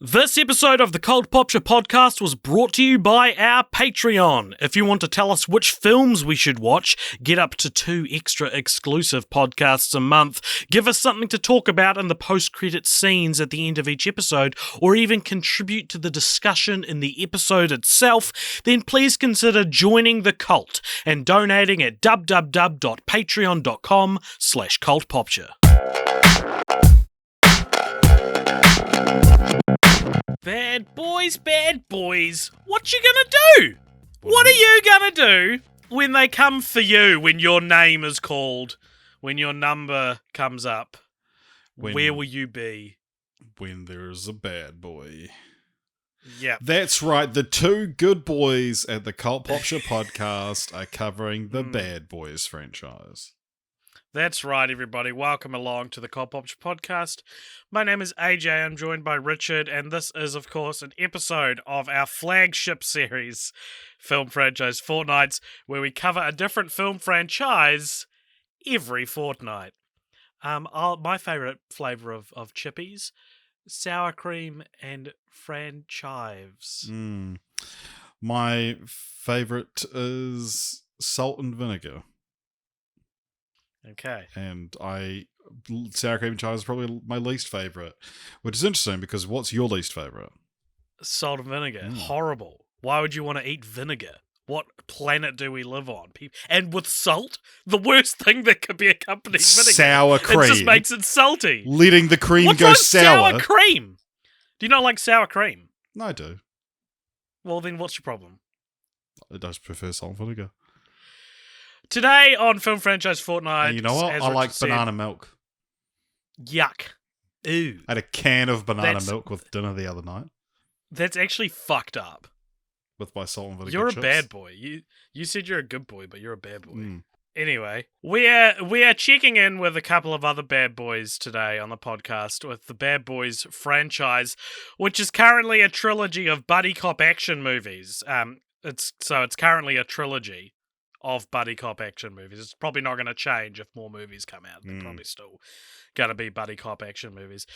This episode of the Cult Popture podcast was brought to you by our Patreon. If you want to tell us which films we should watch, get up to 2 extra exclusive podcasts a month, give us something to talk about in the post-credit scenes at the end of each episode, or even contribute to the discussion in the episode itself, then please consider joining the cult and donating at www.patreon.com/cultpopture. Bad boys, what you gonna do? What are you gonna do when they come for you, when your name is called, when your number comes up? Where will you be? When there's a bad boy. Yeah. That's right, the 2 good boys at the Cult Popture podcast are covering the Bad Boys franchise. That's right, everybody. Welcome along to the Cult Popture podcast. My name is AJ. I'm joined by Richard, and this is, of course, an episode of our flagship series, film franchise Fortnights, where we cover a different film franchise every fortnight. My favourite flavour of chippies, sour cream and franchives. My favourite is salt and vinegar. Okay. And sour cream and chives is probably my least favourite, which is interesting because what's your least favourite? Salt and vinegar. Horrible. Why would you want to eat vinegar? What planet do we live on? And with salt, the worst thing that could be accompanied vinegar. Sour cream. It just makes it salty. Letting the cream What's go wrong sour. Sour cream? Do you not like sour cream? No, I do. Well, then what's your problem? I just prefer salt and vinegar. Today on Film Franchise Fortnight, And you know what? I like banana milk. Yuck. Ew. I had a can of banana milk with dinner the other night. That's actually fucked up. With my salt and vinegar You're chips. a bad boy. You said you're a good boy, but you're a bad boy. Anyway, we are checking in with a couple of other bad boys today on the podcast with the Bad Boys franchise, which is currently a trilogy of buddy cop action movies. It's currently a trilogy of buddy cop action movies. It's probably not going to change if more movies come out. They're probably still going to be buddy cop action movies.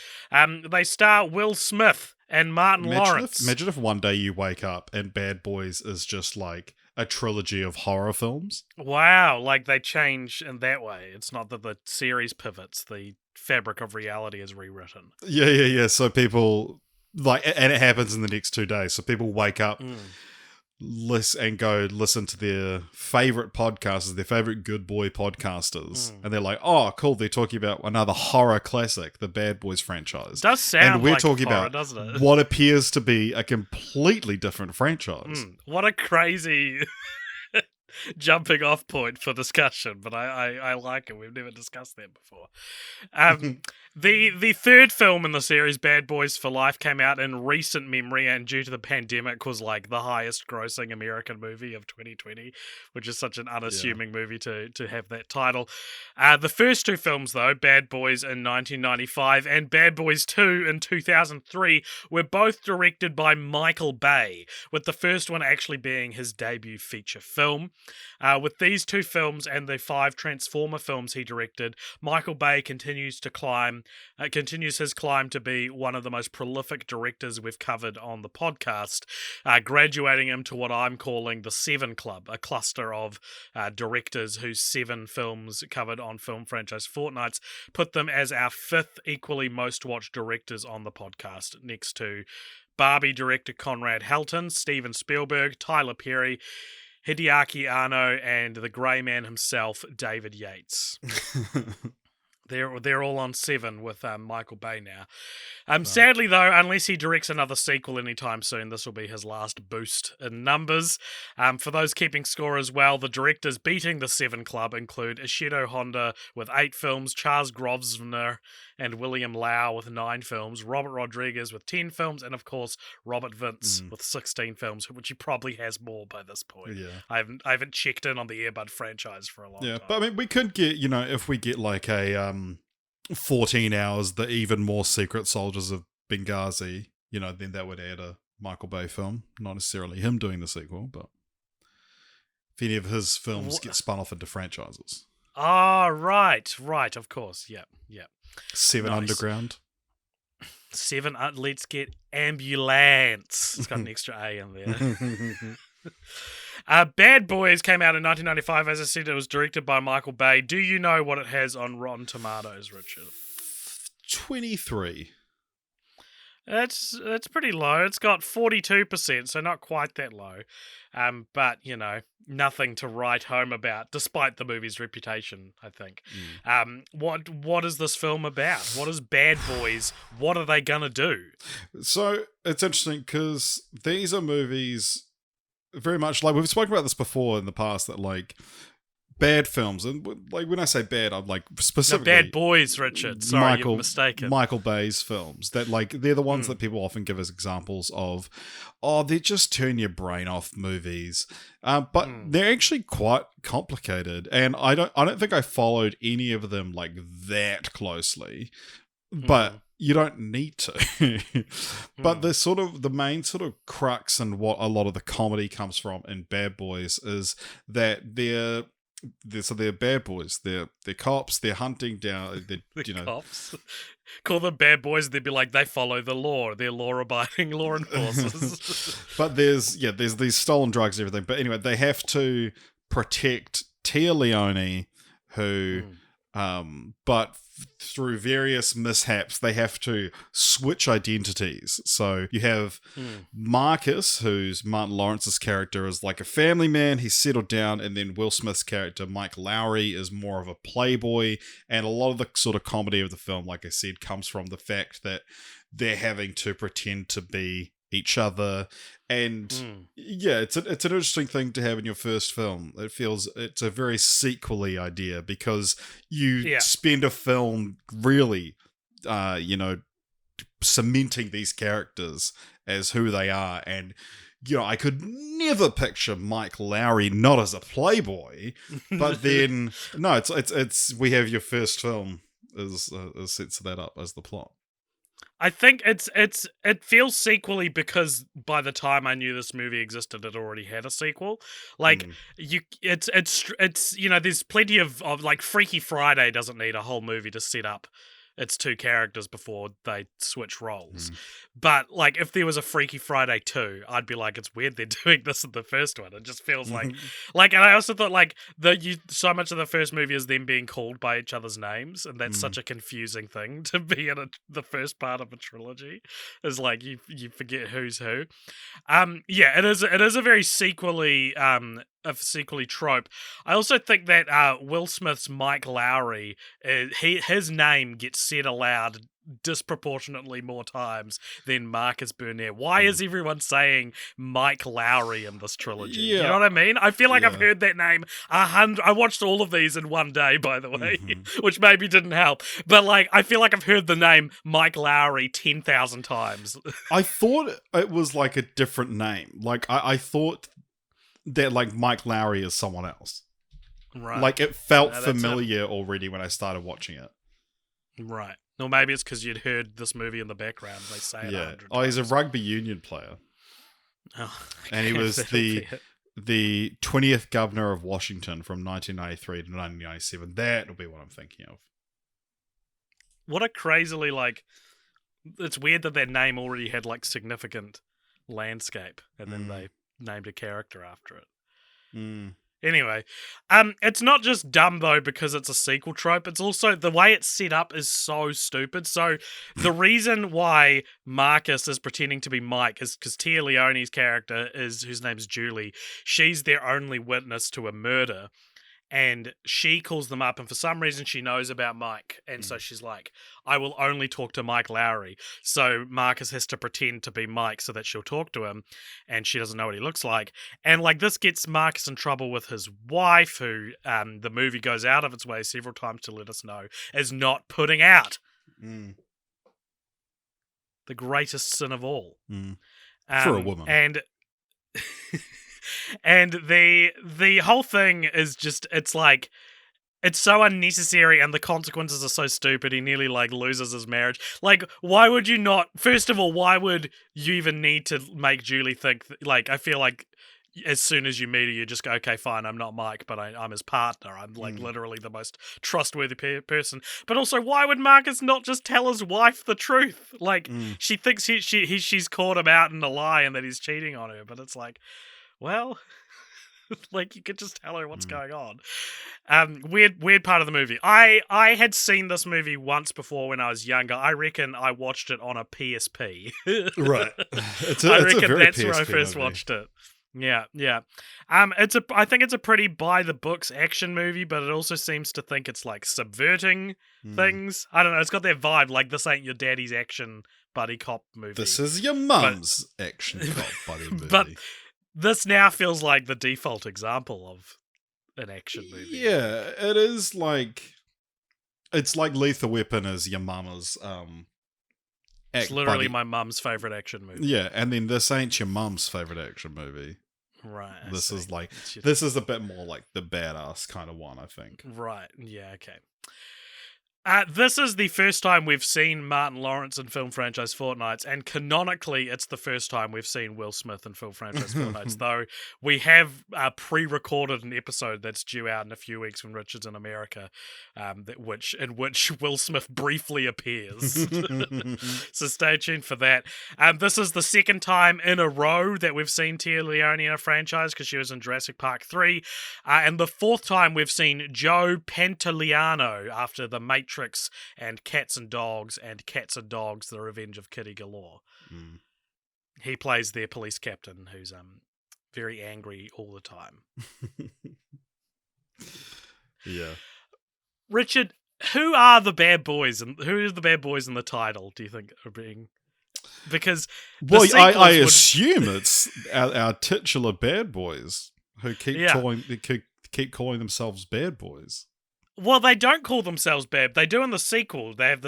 They star Will Smith and Martin Lawrence. Imagine if one day you wake up and Bad Boys is just like a trilogy of horror films. Wow, like they change in that way. It's not that the series pivots, the fabric of reality is rewritten. Yeah. So people, and it happens in the next 2 days. So people wake up, listen to their favorite podcasters, their favorite good boy podcasters, and they're like, "Oh, cool! They're talking about another horror classic, the Bad Boys franchise." It does sound and we're like talking horror, about doesn't it? what appears to be a completely different franchise. What a crazy jumping off point for discussion, but I like it. We've never discussed that before. The third film in the series, Bad Boys for Life, came out in recent memory and due to the pandemic was like the highest grossing American movie of 2020, which is such an unassuming movie to have that title. The first 2 films, though, Bad Boys in 1995 and Bad Boys 2 in 2003, were both directed by Michael Bay, with the first one actually being his debut feature film. With these 2 films and the 5 Transformer films he directed, Michael Bay continues his climb to be one of the most prolific directors we've covered on the podcast, graduating him to what I'm calling the 7 Club, a cluster of directors whose 7 films covered on Film Franchise Fortnights put them as our 5th equally most watched directors on the podcast, next to Barbie director Conrad Helton, Steven Spielberg, Tyler Perry, Hideaki Anno, and the Grey Man himself, David Yates. They're all on 7 with Michael Bay now. Sadly, though, unless he directs another sequel anytime soon, this will be his last boost in numbers. For those keeping score as well, the directors beating the 7 Club include Ishido Honda with 8 films, Charles Grosvenor and William Lau with 9 films, Robert Rodriguez with 10 films, and of course Robert Vince with 16 films, which he probably has more by this point. Yeah. I haven't checked in on the Earbud franchise for a long time. Yeah, but I mean, we could get, if we get like a 14 hours, the even more secret soldiers of Benghazi, then that would add a Michael Bay film. Not necessarily him doing the sequel, but if any of his films get spun off into franchises. Ah, right, of course, yeah. 7 Nice. Underground. 7, let's get ambulance. It's got an extra A in there. Bad Boys came out in 1995. As I said, it was directed by Michael Bay. Do you know what it has on Rotten Tomatoes, Richard? 23. That's pretty low. It's got 42%, so not quite that low. But, nothing to write home about, despite the movie's reputation, I think. What is this film about? What is Bad Boys? What are they gonna do? So, it's interesting, because these are movies very much like, we've spoken about this before in the past, that, like, bad films, and like when I say bad, I'm like specifically Bad Boys, Richard. Sorry, you're mistaken. Michael Bay's films, that like they're the ones that people often give as examples of, they're just turn your brain off movies, but they're actually quite complicated, and I don't think I followed any of them like that closely, but you don't need to. But the main sort of crux and what a lot of the comedy comes from in Bad Boys is that they're bad boys. They're cops. They're hunting down. Cops. Call them bad boys. They'd be like, they follow the law. They're law-abiding law enforcers. But there's these stolen drugs and everything. But anyway, they have to protect Tia Leone, who, but through various mishaps, they have to switch identities. So you have Marcus, who's Martin Lawrence's character, is like a family man. He's settled down. And then Will Smith's character, Mike Lowry, is more of a playboy. And a lot of the sort of comedy of the film, like I said, comes from the fact that they're having to pretend to be each other. And it's an interesting thing to have in your first film. It's a very sequel-y idea, because you spend a film really cementing these characters as who they are. And I could never picture Mike Lowry not as a playboy, but then no, it's we have your first film as sets that up as the plot. I think it feels sequel-y because by the time I knew this movie existed, it already had a sequel. Like it's there's plenty of like Freaky Friday doesn't need a whole movie to set up its two characters before they switch roles. But like if there was a Freaky Friday 2, I'd be like, it's weird they're doing this in the first one. It just feels like and I also thought like so much of the first movie is them being called by each other's names, and that's such a confusing thing to be in the first part of a trilogy. Is like you forget who's who. It is a very sequel-y trope. I also think that Will Smith's Mike Lowry, his name gets said aloud disproportionately more times than Marcus Burnett. Why is everyone saying Mike Lowry in this trilogy? You know what I mean? I feel like I've heard that name 100. I watched all of these in one day, by the way, which maybe didn't help. But like, I feel like I've heard the name Mike Lowry 10,000 times. I thought it was like a different name. Like I thought that like Mike Lowry is someone else. Right. Like it felt familiar already when I started watching it. Right. Or maybe it's because you'd heard this movie in the background. They say it 100 times. He's a rugby union player. And he was the 20th governor of Washington from 1993 to 1997. That'll be what I'm thinking of. What a crazily, like... It's weird that their name already had, like, significant landscape, and then they named a character after it. Anyway, it's not just dumb, though, because it's a sequel trope. It's also, the way it's set up is so stupid. So, the reason why Marcus is pretending to be Mike is because Tia Leone's character, whose name's Julie, she's their only witness to a murder. And she calls them up, and for some reason she knows about Mike. And so she's like, I will only talk to Mike Lowry. So Marcus has to pretend to be Mike so that she'll talk to him. And she doesn't know what he looks like. And like this gets Marcus in trouble with his wife, who the movie goes out of its way several times to let us know is not putting out. The greatest sin of all. For a woman. And... And the whole thing is just, it's like, it's so unnecessary and the consequences are so stupid. He nearly like loses his marriage. Like, why would you not, first of all, why would you even need to make Julie think, like, I feel like as soon as you meet her, you just go, okay, fine, I'm not Mike, but I'm his partner. I'm like literally the most trustworthy person. But also, why would Marcus not just tell his wife the truth? Like, she thinks she's caught him out in a lie and that he's cheating on her. But it's like, well, like you could just tell her what's going on. Weird part of the movie. I had seen this movie once before when I was younger. I reckon I watched it on a PSP. Right. I reckon that's PSP where I first movie. watched it. Yeah. I think it's a pretty by the books action movie, but it also seems to think it's like subverting things. I don't know. It's got that vibe, like this ain't your daddy's action buddy cop movie. This is your mum's action cop buddy movie. But this now feels like the default example of an action movie. Yeah, it is like it's like Lethal Weapon is your mama's it's literally my mum's favorite action movie. Yeah, and then this ain't your mum's favorite action movie. Right. This is like this is a bit more like the badass kind of one, I think. Right. Yeah, okay. This is the first time we've seen Martin Lawrence in film franchise Fortnights, and canonically, it's the first time we've seen Will Smith in film franchise Fortnights, though we have pre-recorded an episode that's due out in a few weeks when Richard's in America, in which Will Smith briefly appears. So stay tuned for that. This is the second time in a row that we've seen Tia Leone in a franchise, because she was in Jurassic Park 3, and the fourth time we've seen Joe Pantoliano after The Matrix and Cats and Dogs, The Revenge of Kitty Galore. He plays their police captain who's very angry all the time. Yeah. Richard, who are the bad boys, and who is the bad boys in the title, do you think are being... Because I assume it's our titular bad boys who keep calling themselves bad boys. Well, they don't call themselves bad. They do in the sequel. They have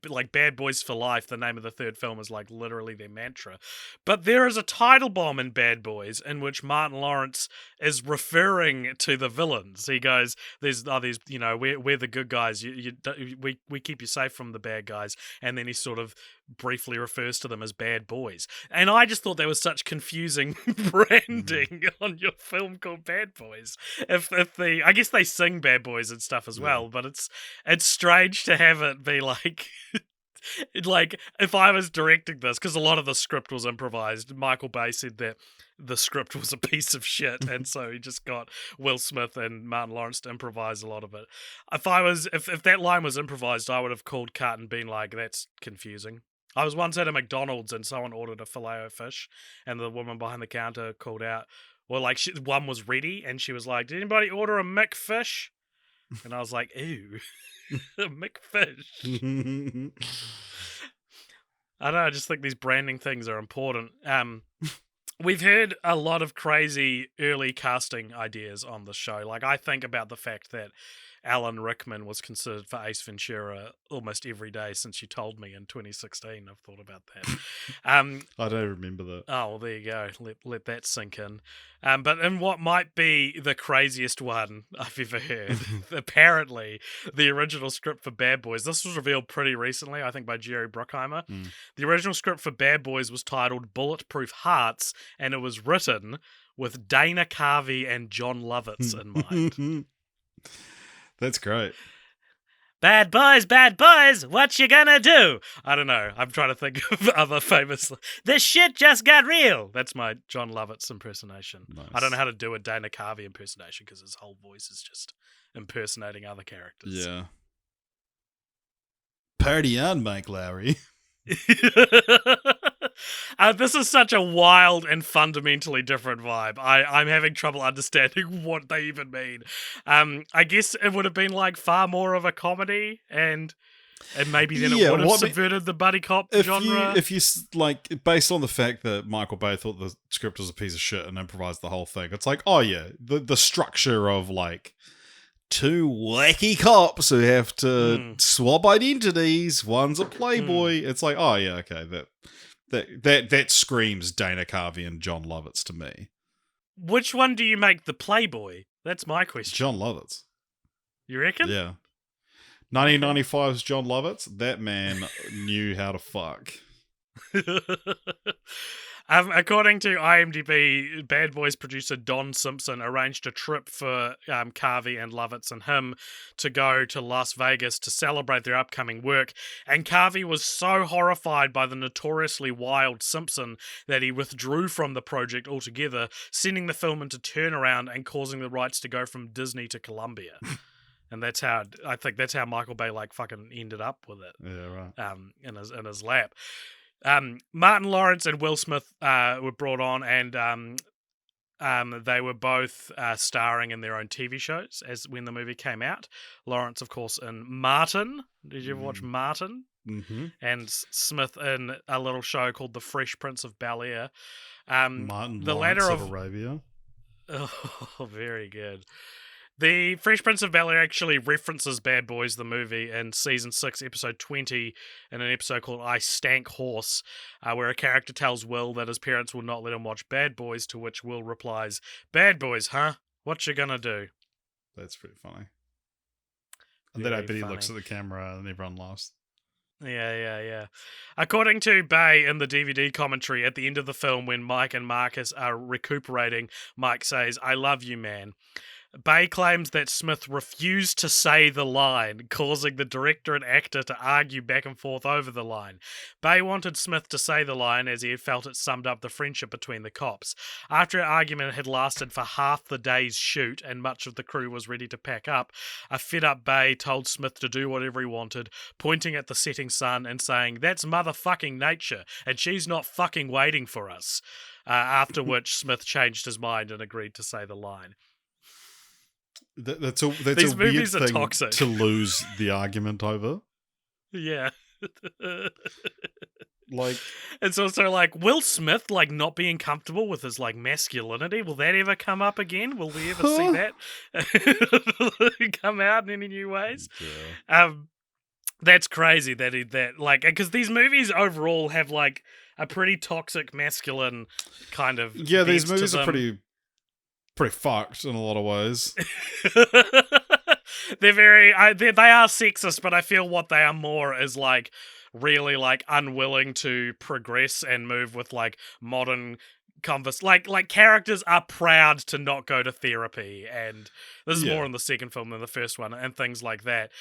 like Bad Boys for Life. The name of the third film is like literally their mantra. But there is a title bomb in Bad Boys in which Martin Lawrence is referring to the villains. He goes, "There's these, we're the good guys. We keep you safe from the bad guys." And then he sort of briefly refers to them as bad boys. And I just thought there was such confusing branding on your film called Bad Boys. I guess they sing Bad Boys and stuff as well, but it's strange to have it be like like if I was directing this, because a lot of the script was improvised. Michael Bay said that the script was a piece of shit, and so he just got Will Smith and Martin Lawrence to improvise a lot of it. If that line was improvised, I would have called cut and been like, that's confusing. I was once at a McDonald's and someone ordered a filet-o-fish, and the woman behind the counter called out, well, like one was ready, and she was like, "Did anybody order a McFish?" And I was like, ew, a McFish. I don't know, I just think these branding things are important. We've heard a lot of crazy early casting ideas on the show. Like, I think about the fact that Alan Rickman was considered for Ace Ventura almost every day since you told me in 2016. I've thought about that. I don't remember that. Oh, well, there you go. Let that sink in. But in what might be the craziest one I've ever heard, apparently the original script for Bad Boys, this was revealed pretty recently, I think by Jerry Bruckheimer. The original script for Bad Boys was titled Bulletproof Hearts, and it was written with Dana Carvey and John Lovitz in mind. That's great. Bad boys, what you gonna do? I don't know. I'm trying to think of other famous... This shit just got real. That's my John Lovitz impersonation. Nice. I don't know how to do a Dana Carvey impersonation because his whole voice is just impersonating other characters. Yeah. Party on, Mike Lowry. This is such a wild and fundamentally different vibe. I'm having trouble understanding what they even mean. I guess it would have been like far more of a comedy, and maybe then it would have subverted the buddy cop genre. If you like, based on the fact that Michael Bay thought the script was a piece of shit and improvised the whole thing, it's like, oh yeah, the structure of like two wacky cops who have to swap identities. One's a playboy. It's like, oh yeah, okay, that screams Dana Carvey and John Lovitz to me. Which one do you make the playboy? That's my question. John Lovitz. You reckon? Yeah. 1995's John Lovitz. That man knew how to fuck. According to IMDb, Bad Boys producer Don Simpson arranged a trip for Carvey and Lovitz and him to go to Las Vegas to celebrate their upcoming work, and Carvey was so horrified by the notoriously wild Simpson that he withdrew from the project altogether, sending the film into turnaround and causing the rights to go from Disney to Columbia. And that's how I think that's how Michael Bay fucking ended up with it. Yeah, right. In his lap. Martin Lawrence and Will Smith were brought on, and they were both starring in their own TV shows as when the movie came out. Lawrence, of course, in Martin. Did you ever watch Martin? Mm-hmm. And Smith in a little show called The Fresh Prince of Bel-Air. Martin the Lawrence latter of Arabia. Oh, very good. The Fresh Prince of Bel-Air actually references Bad Boys, the movie, in Season 6, Episode 20, in an episode called I Stank Horse, where a character tells Will that his parents will not let him watch Bad Boys, to which Will replies, "Bad Boys, huh? What you gonna do?" That's pretty funny. And then I bet he looks at the camera and everyone laughs. Yeah. According to Bay in the DVD commentary, at the end of the film, when Mike and Marcus are recuperating, Mike says, "I love you, man." Bay claims that Smith refused to say the line, causing the director and actor to argue back and forth over the line. Bay wanted Smith to say the line as he had felt it summed up the friendship between the cops. After an argument had lasted for half the day's shoot and much of the crew was ready to pack up, a fed-up Bay told Smith to do whatever he wanted, pointing at the setting sun and saying, "That's motherfucking nature, and she's not fucking waiting for us." After which Smith changed his mind and agreed to say the line. That's a These weird movies are thing toxic. to lose the argument over. Yeah. Like, it's also like Will Smith not being comfortable with his masculinity. Will that ever come up again? Will we ever see that come out in any new ways? Yeah. That's crazy because these movies overall have a pretty toxic masculine kind of these movies are pretty fucked in a lot of ways. They're very they are sexist, but I feel what they are more is really unwilling to progress and move with modern converse. Characters are proud to not go to therapy, and this is more in the second film than the first one, and things like that.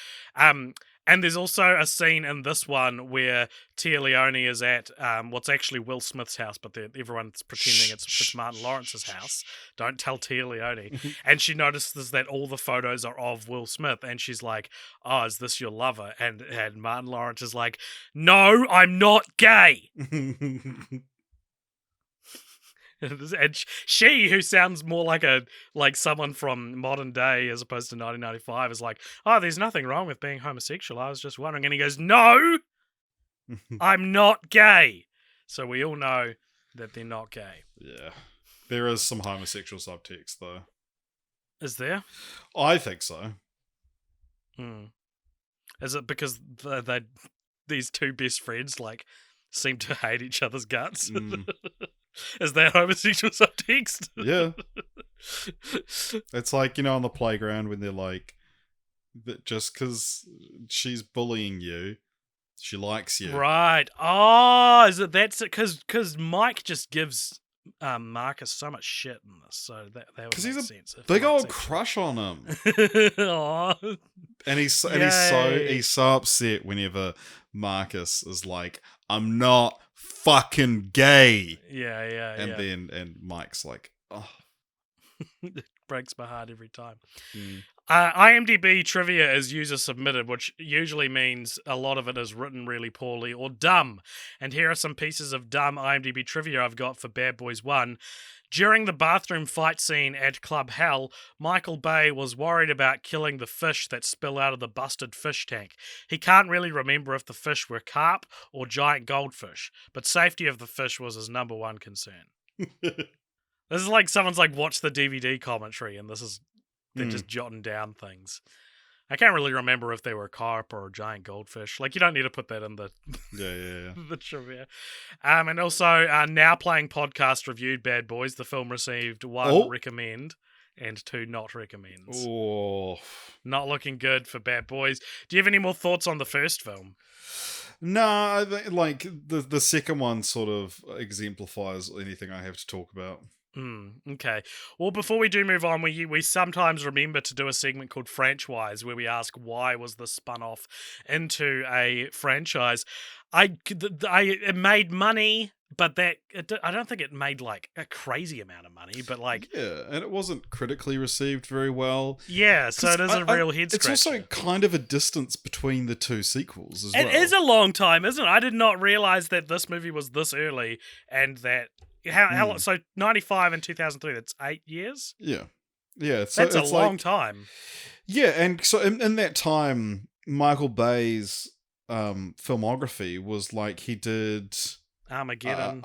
And there's also a scene in this one where Tia Leone is at what's actually Will Smith's house, but everyone's pretending it's Martin Lawrence's house. Don't tell Tia Leone. And she notices that all the photos are of Will Smith, and she's like, "Oh, is this your lover?" And Martin Lawrence is like, "No, I'm not gay." And she, who sounds more like someone from modern day as opposed to 1995, is like, "Oh, there's nothing wrong with being homosexual. I was just wondering." And he goes, "No, I'm not gay." So we all know that they're not gay. Yeah. There is some homosexual subtext, though. Is there? I think so. Is it because these two best friends seem to hate each other's guts? Is that homosexual subtext? Yeah. It's on the playground when they're like, that just because she's bullying you, she likes you. Right. Oh, is it that's it? Because Mike just gives Marcus so much shit in this, so that would make sense. Big old crush on him. Aww. And he's so upset whenever Marcus is like, "I'm not fucking gay." Yeah. And Mike's like, "Oh." It breaks my heart every time. IMDb Trivia is user submitted, which usually means a lot of it is written really poorly or dumb. And here are some pieces of dumb IMDb Trivia I've got for Bad Boys 1. During the bathroom fight scene at Club Hell, Michael Bay was worried about killing the fish that spill out of the busted fish tank. He can't really remember if the fish were carp or giant goldfish, but safety of the fish was his number one concern. This is someone's watch the DVD commentary, and they're just jotting down things. I can't really remember if they were carp or giant goldfish. You don't need to put that in the the trivia. And also, Now Playing Podcast reviewed Bad Boys. The film received 1 recommend and 2 not recommends. Oh. Not looking good for Bad Boys. Do you have any more thoughts on the first film? No, I think, like the second one sort of exemplifies anything I have to talk about. Okay. Well, before we do move on, we sometimes remember to do a segment called Franchise, where we ask why was this spun off into a franchise. It made money, but I don't think it made like a crazy amount of money. But like, Yeah, and it wasn't critically received very well. yeah, so it is a real head scratcher. It's also kind of a distance between the two sequels as well. It is a long time, isn't it? I did not realize that this movie was this early, and that how so 95 and 2003. That's 8 years. Yeah. So that's a long time. Yeah, and so in that time, Michael Bay's filmography was like he did Armageddon.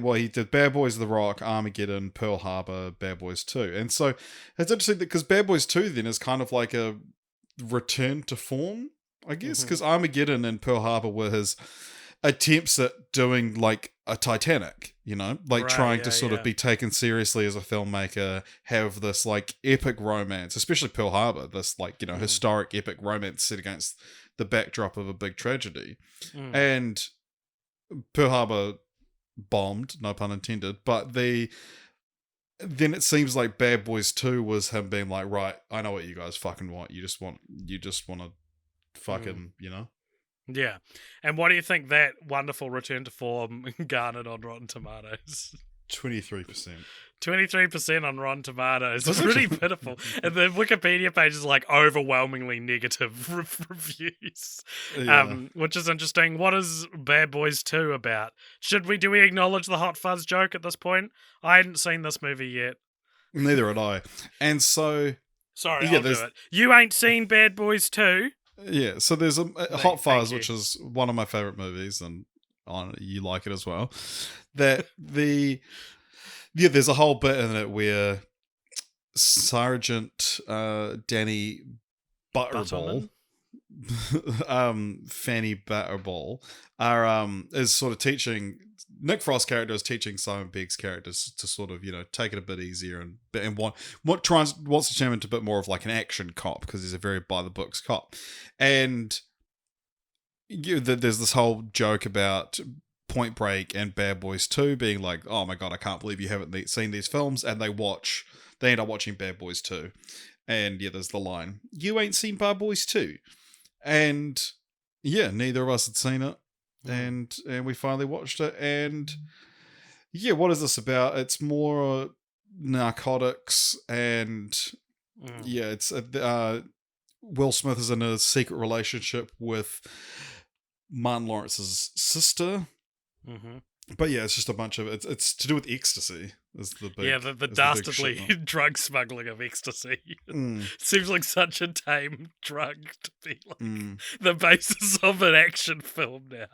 Well, he did Bad Boys: The Rock, Armageddon, Pearl Harbor, Bad Boys 2, and so it's interesting because Bad Boys 2 then is kind of like a return to form, I guess, because Armageddon and Pearl Harbor were his attempts at doing like a Titanic, like trying to sort of be taken seriously as a filmmaker, have this like epic romance, especially Pearl Harbor, this like, historic epic romance set against the backdrop of a big tragedy. And Pearl Harbor bombed, no pun intended, but then it seems like Bad Boys 2 was him being like, right, I know what you guys fucking want. You just want to fucking, Yeah. And what do you think that wonderful return to form garnered on Rotten Tomatoes? 23%. 23% on Rotten Tomatoes. It's pretty pitiful. And the Wikipedia page is like overwhelmingly negative reviews, which is interesting. What is Bad Boys 2 about? Do we acknowledge the Hot Fuzz joke at this point? I hadn't seen this movie yet. Neither had I. And so... Sorry, I'll do it. You ain't seen Bad Boys 2? Yeah, so there's a Hot Fuzz, which is one of my favorite movies, and you like it as well. There's a whole bit in it where Sergeant Danny Butterball, Fanny Butterball, is sort of teaching. Nick Frost's character is teaching Simon Pegg's characters to sort of, take it a bit easier and wants to turn him into a bit more of like an action cop because he's a very by the books cop. And there's this whole joke about Point Break and Bad Boys 2 being like, oh my god, I can't believe you haven't seen these films, and they end up watching Bad Boys 2. And there's the line, you ain't seen Bad Boys 2. And neither of us had seen it. And we finally watched it, and what is this about? It's more narcotics, and it's Will Smith is in a secret relationship with Martin Lawrence's sister. But it's just a bunch of it's to do with ecstasy. Is the big, the dastardly drug smuggling of ecstasy. Seems like such a tame drug to be like the basis of an action film now.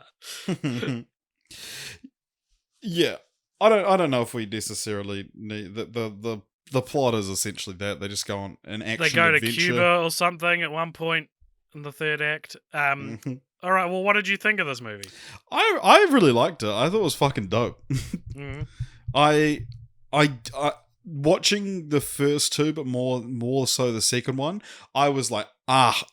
I don't know if we necessarily need the plot is essentially that they just go on an action. They go to Cuba or something at one point in the third act. All right, well, what did you think of this movie? I really liked it. I thought it was fucking dope. I watching the first two, but more so the second one, I was like,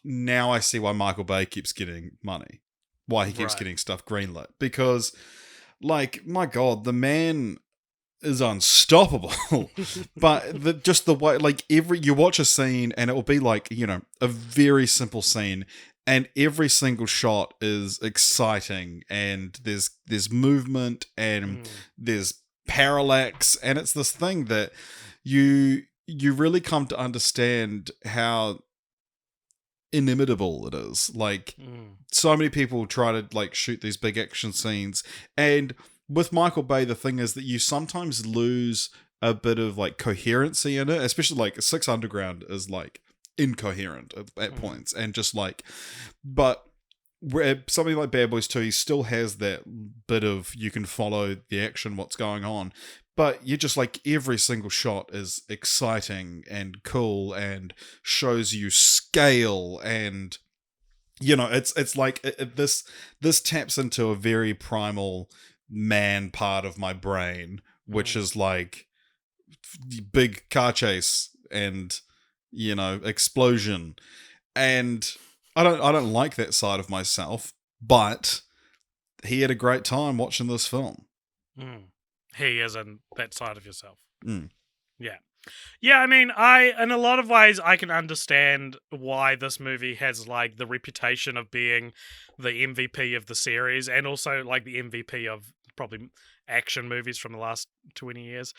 now I see why Michael Bay keeps getting money. Why he keeps getting stuff greenlit. Because, like, my God, the man is unstoppable. But just the way, like, you watch a scene and it will be like, a very simple scene, and every single shot is exciting, and there's movement, and there's parallax, and it's this thing that you really come to understand how inimitable it is. Like, so many people try to like shoot these big action scenes, and with Michael Bay, the thing is that you sometimes lose a bit of like coherency in it, especially like Six Underground is like incoherent at points, and just like, but where something like Bad Boys 2, he still has that bit of, you can follow the action, what's going on, but you just like, every single shot is exciting and cool and shows you scale, and it's like this taps into a very primal man part of my brain, which is like big car chase and explosion, and I don't like that side of myself, but he had a great time watching this film. He is in that side of yourself. Yeah. Yeah, I mean, in a lot of ways, I can understand why this movie has, like, the reputation of being the MVP of the series, and also, like, the MVP of probably action movies from the last 20 years.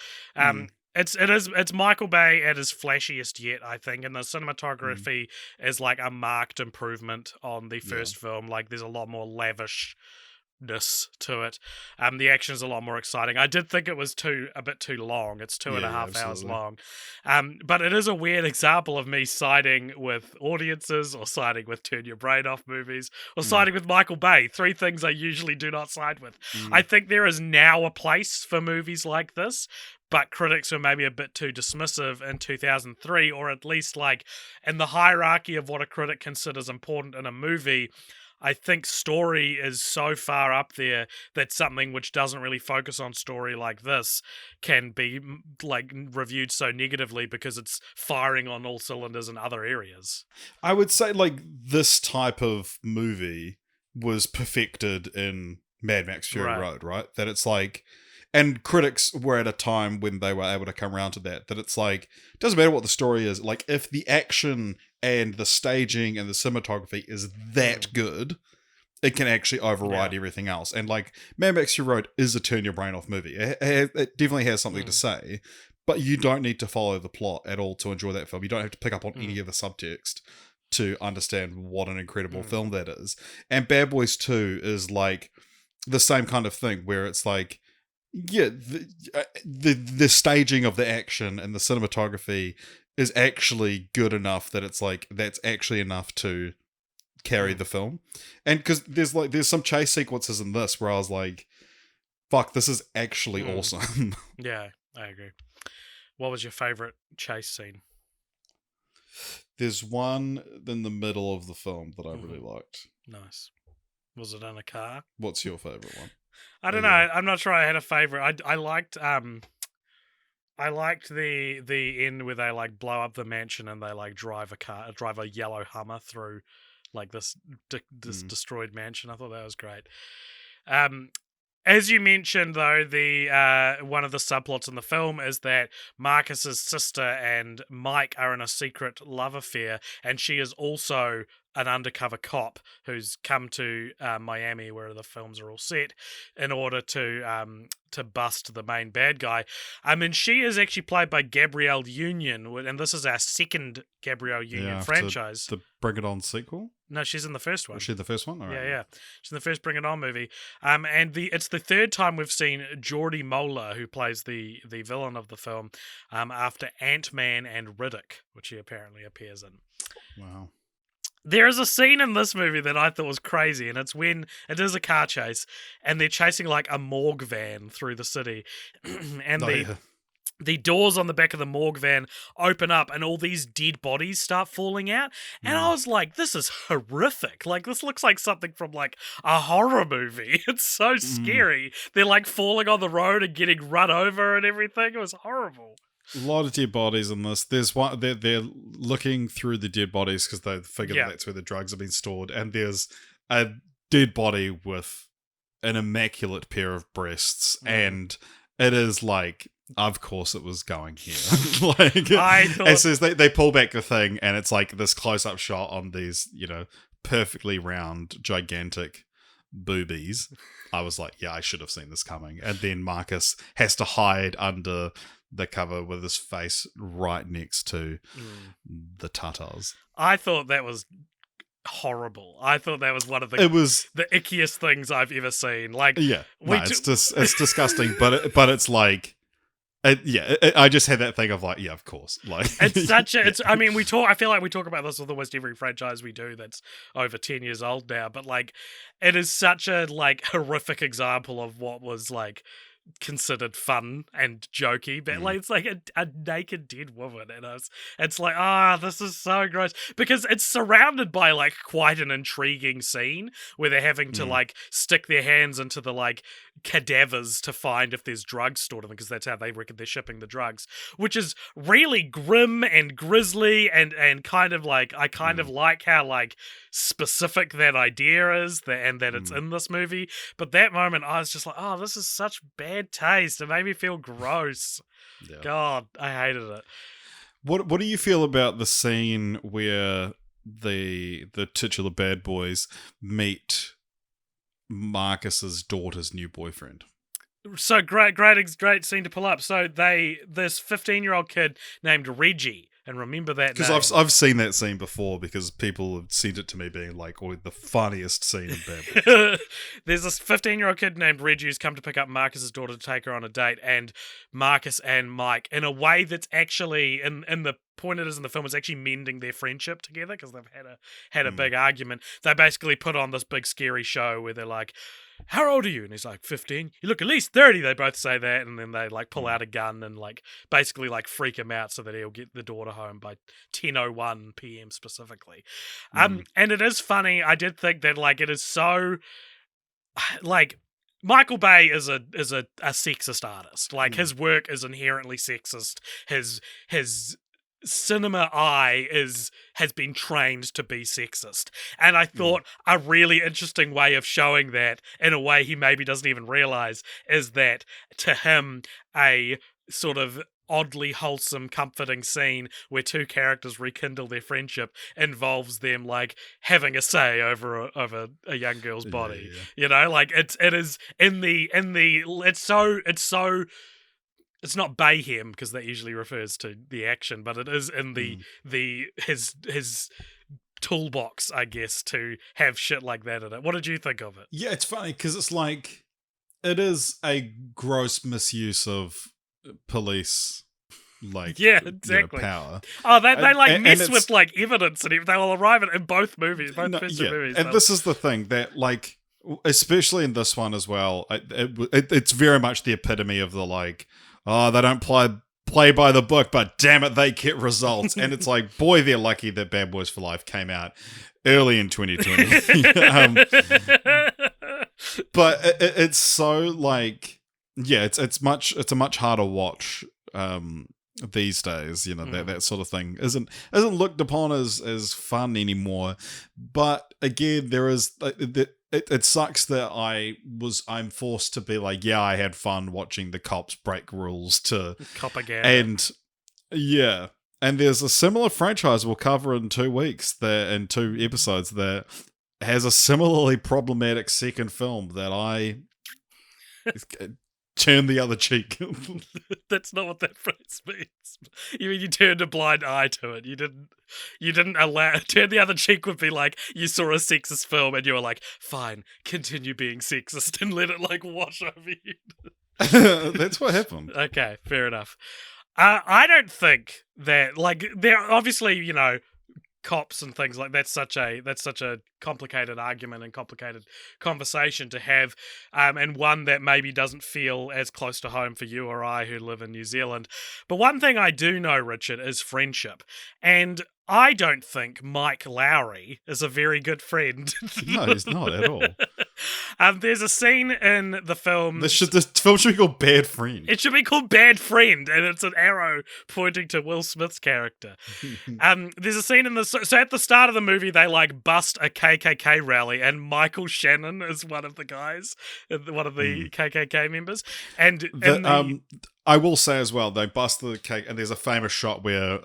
It's Michael Bay at his flashiest yet, I think, and the cinematography is, like, a marked improvement on the first film. Like, there's a lot more lavish to it. The action is a lot more exciting. I did think it was a bit too long. It's 2.5 hours long. But it is a weird example of me siding with audiences, or siding with turn your brain off movies, or siding with Michael Bay. Three things I usually do not side with. I think there is now a place for movies like this, but critics were maybe a bit too dismissive in 2003, or at least, like, in the hierarchy of what a critic considers important in a movie, I think story is so far up there that something which doesn't really focus on story like this can be, like, reviewed so negatively because it's firing on all cylinders in other areas. I would say, like, this type of movie was perfected in Mad Max Fury Road, right? That it's like, and critics were at a time when they were able to come around to that it's like, it doesn't matter what the story is, like, if the action and the staging and the cinematography is that good, it can actually override everything else. And, like, Mad Max Fury Road is a turn your brain off movie. It definitely has something to say, but you don't need to follow the plot at all to enjoy that film. You don't have to pick up on any of the subtext to understand what an incredible film that is. And Bad Boys 2 is, like, the same kind of thing, where it's like, the staging of the action and the cinematography is actually good enough that it's like, that's actually enough to carry the film. And because there's some chase sequences in this where I was like, fuck, this is actually awesome. Yeah, I agree. What was your favorite chase scene? There's one in the middle of the film that I really liked. Nice. Was it in a car? What's your favorite one? I don't know. I'm not sure I had a favorite. I liked the end where they, like, blow up the mansion and they, like, drive a yellow Hummer through, like, this destroyed mansion. I thought that was great. As you mentioned, though, the one of the subplots in the film is that Marcus's sister and Mike are in a secret love affair, and she is also an undercover cop who's come to Miami, where the films are all set, in order to bust the main bad guy. I mean, she is actually played by Gabrielle Union, and this is our second Gabrielle Union franchise. The Bring It On sequel? No, she's in the first one. Was she the first one? All right. Yeah. She's in the first Bring It On movie. And it's the third time we've seen Geordie Mola, who plays the villain of the film, after Ant-Man and Riddick, which he apparently appears in. Wow. There is a scene in this movie that I thought was crazy, and it's when it is a car chase, and they're chasing, like, a morgue van through the city, and the doors on the back of the morgue van open up, and all these dead bodies start falling out, and I was like, this is horrific. Like, this looks like something from, like, a horror movie. It's so scary. They're, like, falling on the road and getting run over and everything. It was horrible. A lot of dead bodies in this. There's one, they're looking through the dead bodies because they figure that's where the drugs have been stored. And there's a dead body with an immaculate pair of breasts. And it is like, of course it was going here. Like, as soon as they pull back the thing and it's like this close-up shot on these, perfectly round, gigantic boobies, I was like, yeah, I should have seen this coming. And then Marcus has to hide under the cover with his face right next to the tatas. I thought that was horrible. I thought that was one of the ickiest things I've ever seen. Like, it's disgusting, but it's like, I just had that thing of like, yeah, of course. Like, it's such a. I mean, I feel like we talk about this with almost every franchise we do that's over 10 years old now. But like, it is such a, like, horrific example of what was, like, considered fun and jokey, but like, it's like a naked dead woman, and it's like, this is so gross, because it's surrounded by, like, quite an intriguing scene where they're having to like stick their hands into the, like, cadavers to find if there's drugs stored in them, because that's how they reckon they're shipping the drugs, which is really grim and grisly and kind of like, I kind of like how like specific that idea is, and that it's in this movie. But that moment I was just like, oh, this is such bad taste. It made me feel gross. Yeah. God, I hated it. What do you feel about the scene where the titular bad boys meet Marcus's daughter's new boyfriend? So great scene to pull up. So this 15-year-old kid named Reggie, and remember that name. Because I've seen that scene before, because people have sent it to me being like, oh, the funniest scene in Bad Boys. There's this 15-year-old kid named Reggie who's come to pick up Marcus's daughter to take her on a date, and Marcus and Mike, in a way that's actually, in the point it is in the film, is actually mending their friendship together, because they've had a big argument. They basically put on this big scary show where they're like, how old are you? And he's like, 15. You look at least 30. They both say that, and then they like pull out a gun and like basically like freak him out so that he'll get the daughter home by 10:01 p.m. specifically. And it is funny. I did think that like it is so like, Michael Bay is a sexist artist. Like his work is inherently sexist. His cinema eye has been trained to be sexist, and I thought a really interesting way of showing that, in a way he maybe doesn't even realize, is that to him a sort of oddly wholesome, comforting scene where two characters rekindle their friendship involves them like having a say over a young girl's body. You know, like it is in the it's not Bayhem, because that usually refers to the action, but it is in his toolbox, I guess, to have shit like that in it. What did you think of it? Yeah, it's funny because it's like, it is a gross misuse of police, like, exactly, power. Oh, they mess with like evidence, and they will arrive in both movies, movies. And this is the thing that, like, especially in this one as well, it's very much the epitome of the like, oh, they don't play by the book, but damn it, they get results. And it's like, boy, they're lucky that Bad Boys for Life came out early in 2020. But it's so like, yeah, it's a much harder watch these days. You know, that sort of thing isn't looked upon as fun anymore. But again, there is It sucks that I'm forced to be like, yeah, I had fun watching the cops break rules to Copaganda. And there's a similar franchise we'll cover in 2 weeks, in 2 episodes, that has a similarly problematic second film that I turn the other cheek. That's not what that phrase means. You mean you turned a blind eye to it. You didn't allow. Turn the other cheek would be like, you saw a sexist film and you were like, fine, continue being sexist, and let it like wash over you. That's what happened. Okay, fair enough. I don't think that, like, there obviously, you know, cops and things like that's such a complicated argument and complicated conversation to have, and one that maybe doesn't feel as close to home for you or I who live in New Zealand. But one thing I do know, Richard, is friendship, and I don't think Mike Lowry is a very good friend. No, he's not at all. There's a scene in the film. This film should be called Bad Friend. It should be called Bad Friend, and it's an arrow pointing to Will Smith's character. There's a scene in the so at the start of the movie they like bust a KKK rally, and Michael Shannon is one of the guys, one of the KKK members. And I will say as well, they bust the cake, and there's a famous shot where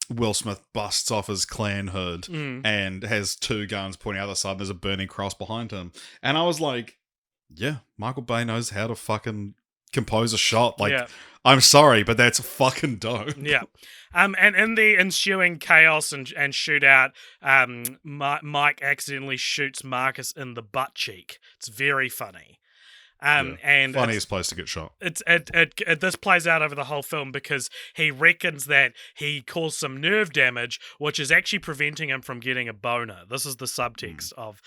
Will Smith busts off his Klan hood and has 2 guns pointing out the side. There's a burning cross behind him. And I was like, yeah, Michael Bay knows how to fucking compose a shot. Like, I'm sorry, but that's fucking dope. Yeah. And in the ensuing chaos and shootout, Mike accidentally shoots Marcus in the butt cheek. It's very funny. And funniest place to get shot. This plays out over the whole film because he reckons that he caused some nerve damage, which is actually preventing him from getting a boner. This is the subtext of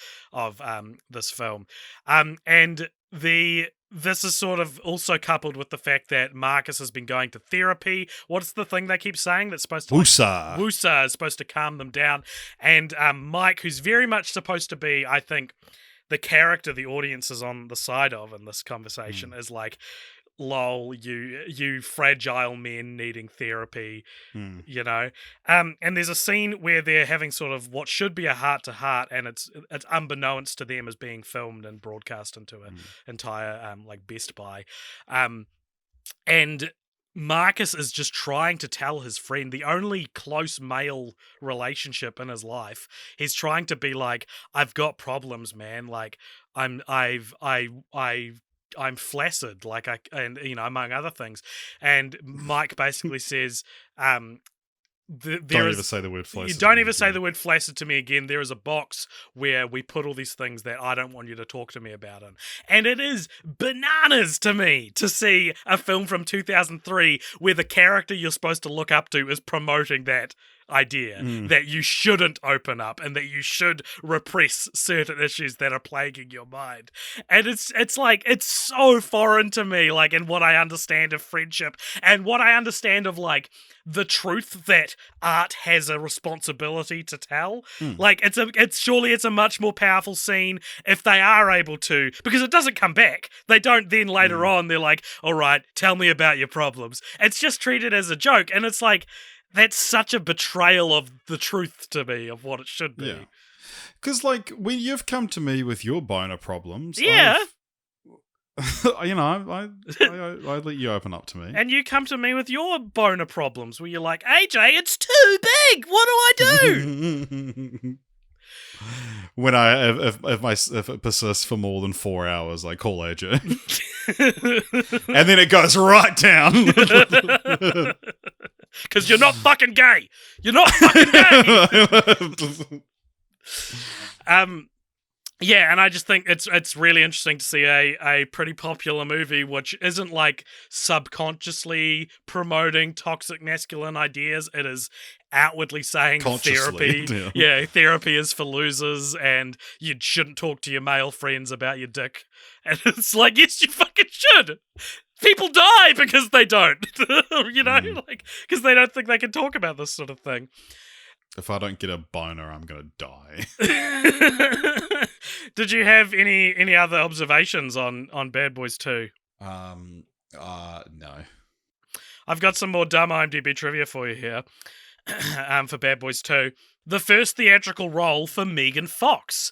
this film, and this is sort of also coupled with the fact that Marcus has been going to therapy. What's the thing they keep saying that's supposed to... Wusa is supposed to calm them down. And Mike, who's very much supposed to be, I think, the character the audience is on the side of in this conversation is like, lol, you fragile men needing therapy, you know. And there's a scene where they're having sort of what should be a heart-to-heart, and it's unbeknownst to them as being filmed and broadcast into an entire like Best Buy. And Marcus is just trying to tell his friend, the only close male relationship in his life, he's trying to be like, I've got problems, man. Like I'm flaccid, like and you know, among other things. And Mike basically says, don't ever say the word flaccid. You don't ever say the word flaccid to me again. There is a box where we put all these things that I don't want you to talk to me about in. And it is bananas to me to see a film from 2003 where the character you're supposed to look up to is promoting that idea that you shouldn't open up and that you should repress certain issues that are plaguing your mind. And it's like, it's so foreign to me, like, in what I understand of friendship and what I understand of like the truth that art has a responsibility to tell. Like it's a much more powerful scene if they are able to, because it doesn't come back. They don't then later on, they're like, all right, tell me about your problems. It's just treated as a joke. And it's like, that's such a betrayal of the truth to me of what it should be. Yeah. Because, like, when you've come to me with your boner problems, yeah, you know, I let you open up to me. And you come to me with your boner problems where you're like, AJ, it's too big. What do I do? When if it persists for more than 4 hours, I call AJ. And then it goes right down. Because you're not fucking gay. You're not fucking gay. Yeah, and I just think it's really interesting to see a pretty popular movie which isn't like subconsciously promoting toxic masculine ideas. It is outwardly saying therapy. Yeah, therapy is for losers and you shouldn't talk to your male friends about your dick. And it's like, yes, you fucking should. People die because they don't. You know, like, because they don't think they can talk about this sort of thing. If I don't get a boner, I'm gonna die. Did you have any other observations on Bad Boys 2? No. I've got some more dumb IMDb trivia for you here. For Bad Boys 2. The first theatrical role for Megan Fox.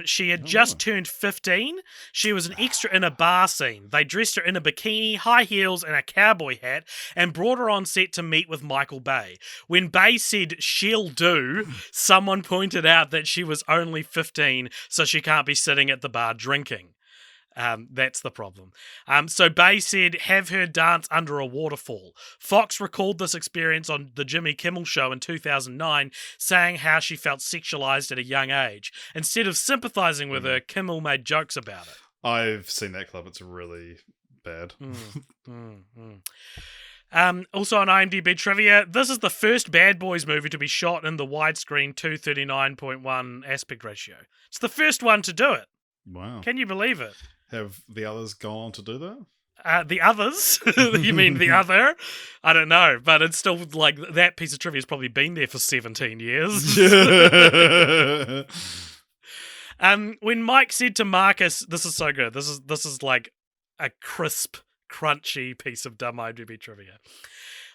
She had just turned 15. She was an extra in a bar scene. They dressed her in a bikini, high heels, and a cowboy hat, and brought her on set to meet with Michael Bay. When Bay said she'll do, someone pointed out that she was only 15, so she can't be sitting at the bar drinking. That's the problem. So Bay said, have her dance under a waterfall. Fox recalled this experience on the Jimmy Kimmel Show in 2009, saying how she felt sexualized at a young age. Instead of sympathizing with her, Kimmel made jokes about it. I've seen that clip. It's really bad. Also on IMDb Trivia, this is the first Bad Boys movie to be shot in the widescreen 239.1 aspect ratio. It's the first one to do it. Wow. Can you believe it? Have the others gone on to do that? The others? You mean the other? I don't know, but it's still like that piece of trivia has probably been there for 17 years. When Mike said to Marcus, this is so good. This is like a crisp, crunchy piece of dumb IMDb trivia.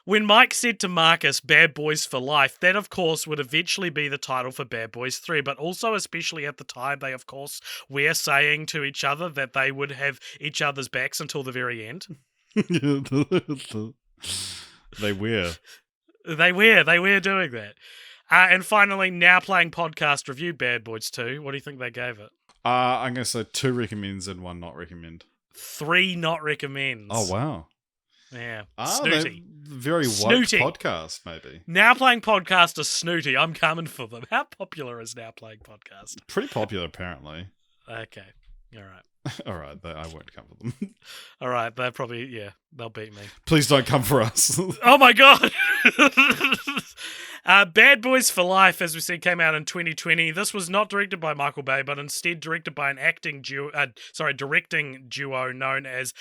When Mike said to Marcus, Bad Boys for Life, that of course would eventually be the title for Bad Boys 3, but also especially at the time they of course were saying to each other that they would have each other's backs until the very end. They were. They were doing that. And finally, Now Playing Podcast reviewed Bad Boys 2. What do you think they gave it? I'm going to say 2 recommends and 1 not recommend. 3 not recommends. Oh, wow. Yeah. Snooty. Very woke podcast, maybe. Now Playing Podcast is snooty. I'm coming for them. How popular is Now Playing Podcast? Pretty popular, apparently. Okay. All right. All right. I won't come for them. All right. They'll probably, they'll beat me. Please don't come for us. Oh my God. Bad Boys for Life, as we said, came out in 2020. This was not directed by Michael Bay, but instead directed by an directing duo known as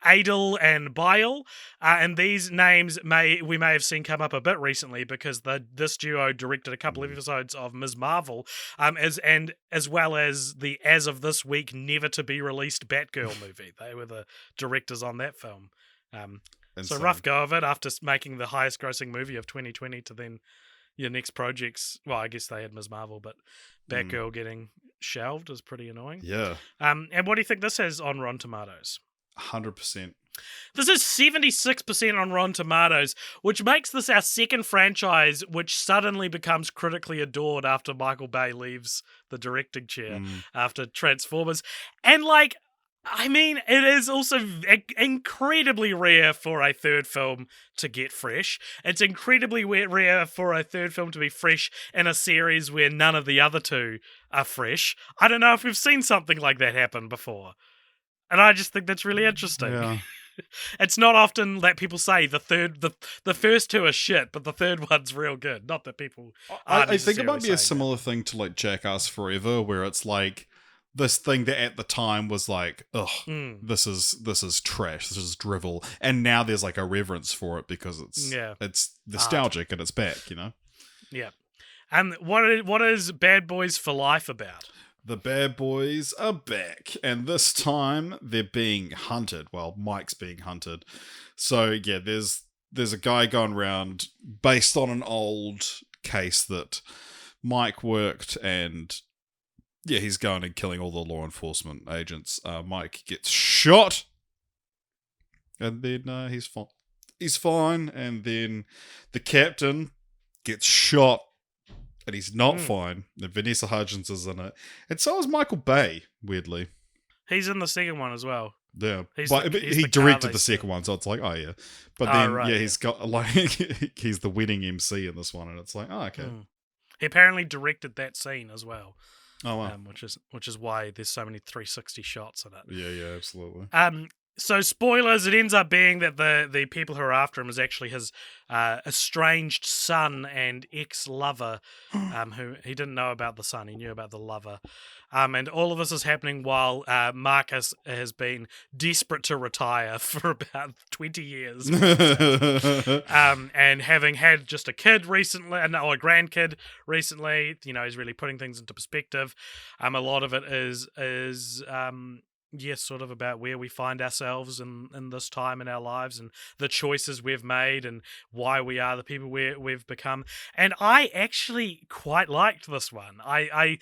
Adel and Bile. And these names we may have seen come up a bit recently because this duo directed a couple of episodes of Ms. Marvel, as well as the as of this week never to be released Batgirl movie. They were the directors on that film. So rough go of it after making the highest grossing movie of 2020 to then your next projects. Well, I guess they had Ms. Marvel, but Batgirl getting shelved is pretty annoying. Yeah. And what do you think this has on Rotten Tomatoes? 100%. This is 76% on Rotten Tomatoes, which makes this our second franchise which suddenly becomes critically adored after Michael Bay leaves the directing chair after Transformers. And it is also incredibly rare for a third film to get fresh. It's incredibly rare for a third film to be fresh in a series where none of the other two are fresh. I don't know if we've seen something like that happen before. And I just think that's really interesting. Yeah. It's not often that people say the first two are shit, but the third one's real good. Not that people I think it might be a similar thing to like Jackass Forever, where it's like this thing that at the time was like, ugh, this is trash, this is drivel, and now there's like a reverence for it because it's nostalgic and it's back, you know. Yeah. And what is Bad Boys for Life about? The bad boys are back, and this time they're being hunted. Well, Mike's being hunted. So yeah, there's a guy going around based on an old case that Mike worked, and yeah, he's going and killing all the law enforcement agents. Mike gets shot, and then he's fine, and then the captain gets shot. And he's not fine. And Vanessa Hudgens is in it. And so is Michael Bay, weirdly. He's in the second one as well. Yeah. But he directed the second one, so it's like, oh yeah. But then, he's got, like, he's the wedding MC in this one, and it's like, oh, okay. He apparently directed that scene as well. Oh, wow. Which is why there's so many 360 shots in it. Yeah, absolutely. So spoilers, it ends up being that the people who are after him is actually his estranged son and ex-lover, who he didn't know about the son, he knew about the lover. And all of this is happening while Marcus has been desperate to retire for about 20 years. And having had just a kid recently, or a grandkid recently, he's really putting things into perspective. A lot of it is sort of about where we find ourselves in this time in our lives and the choices we've made and why we are the people we've become. And I actually quite liked this one. I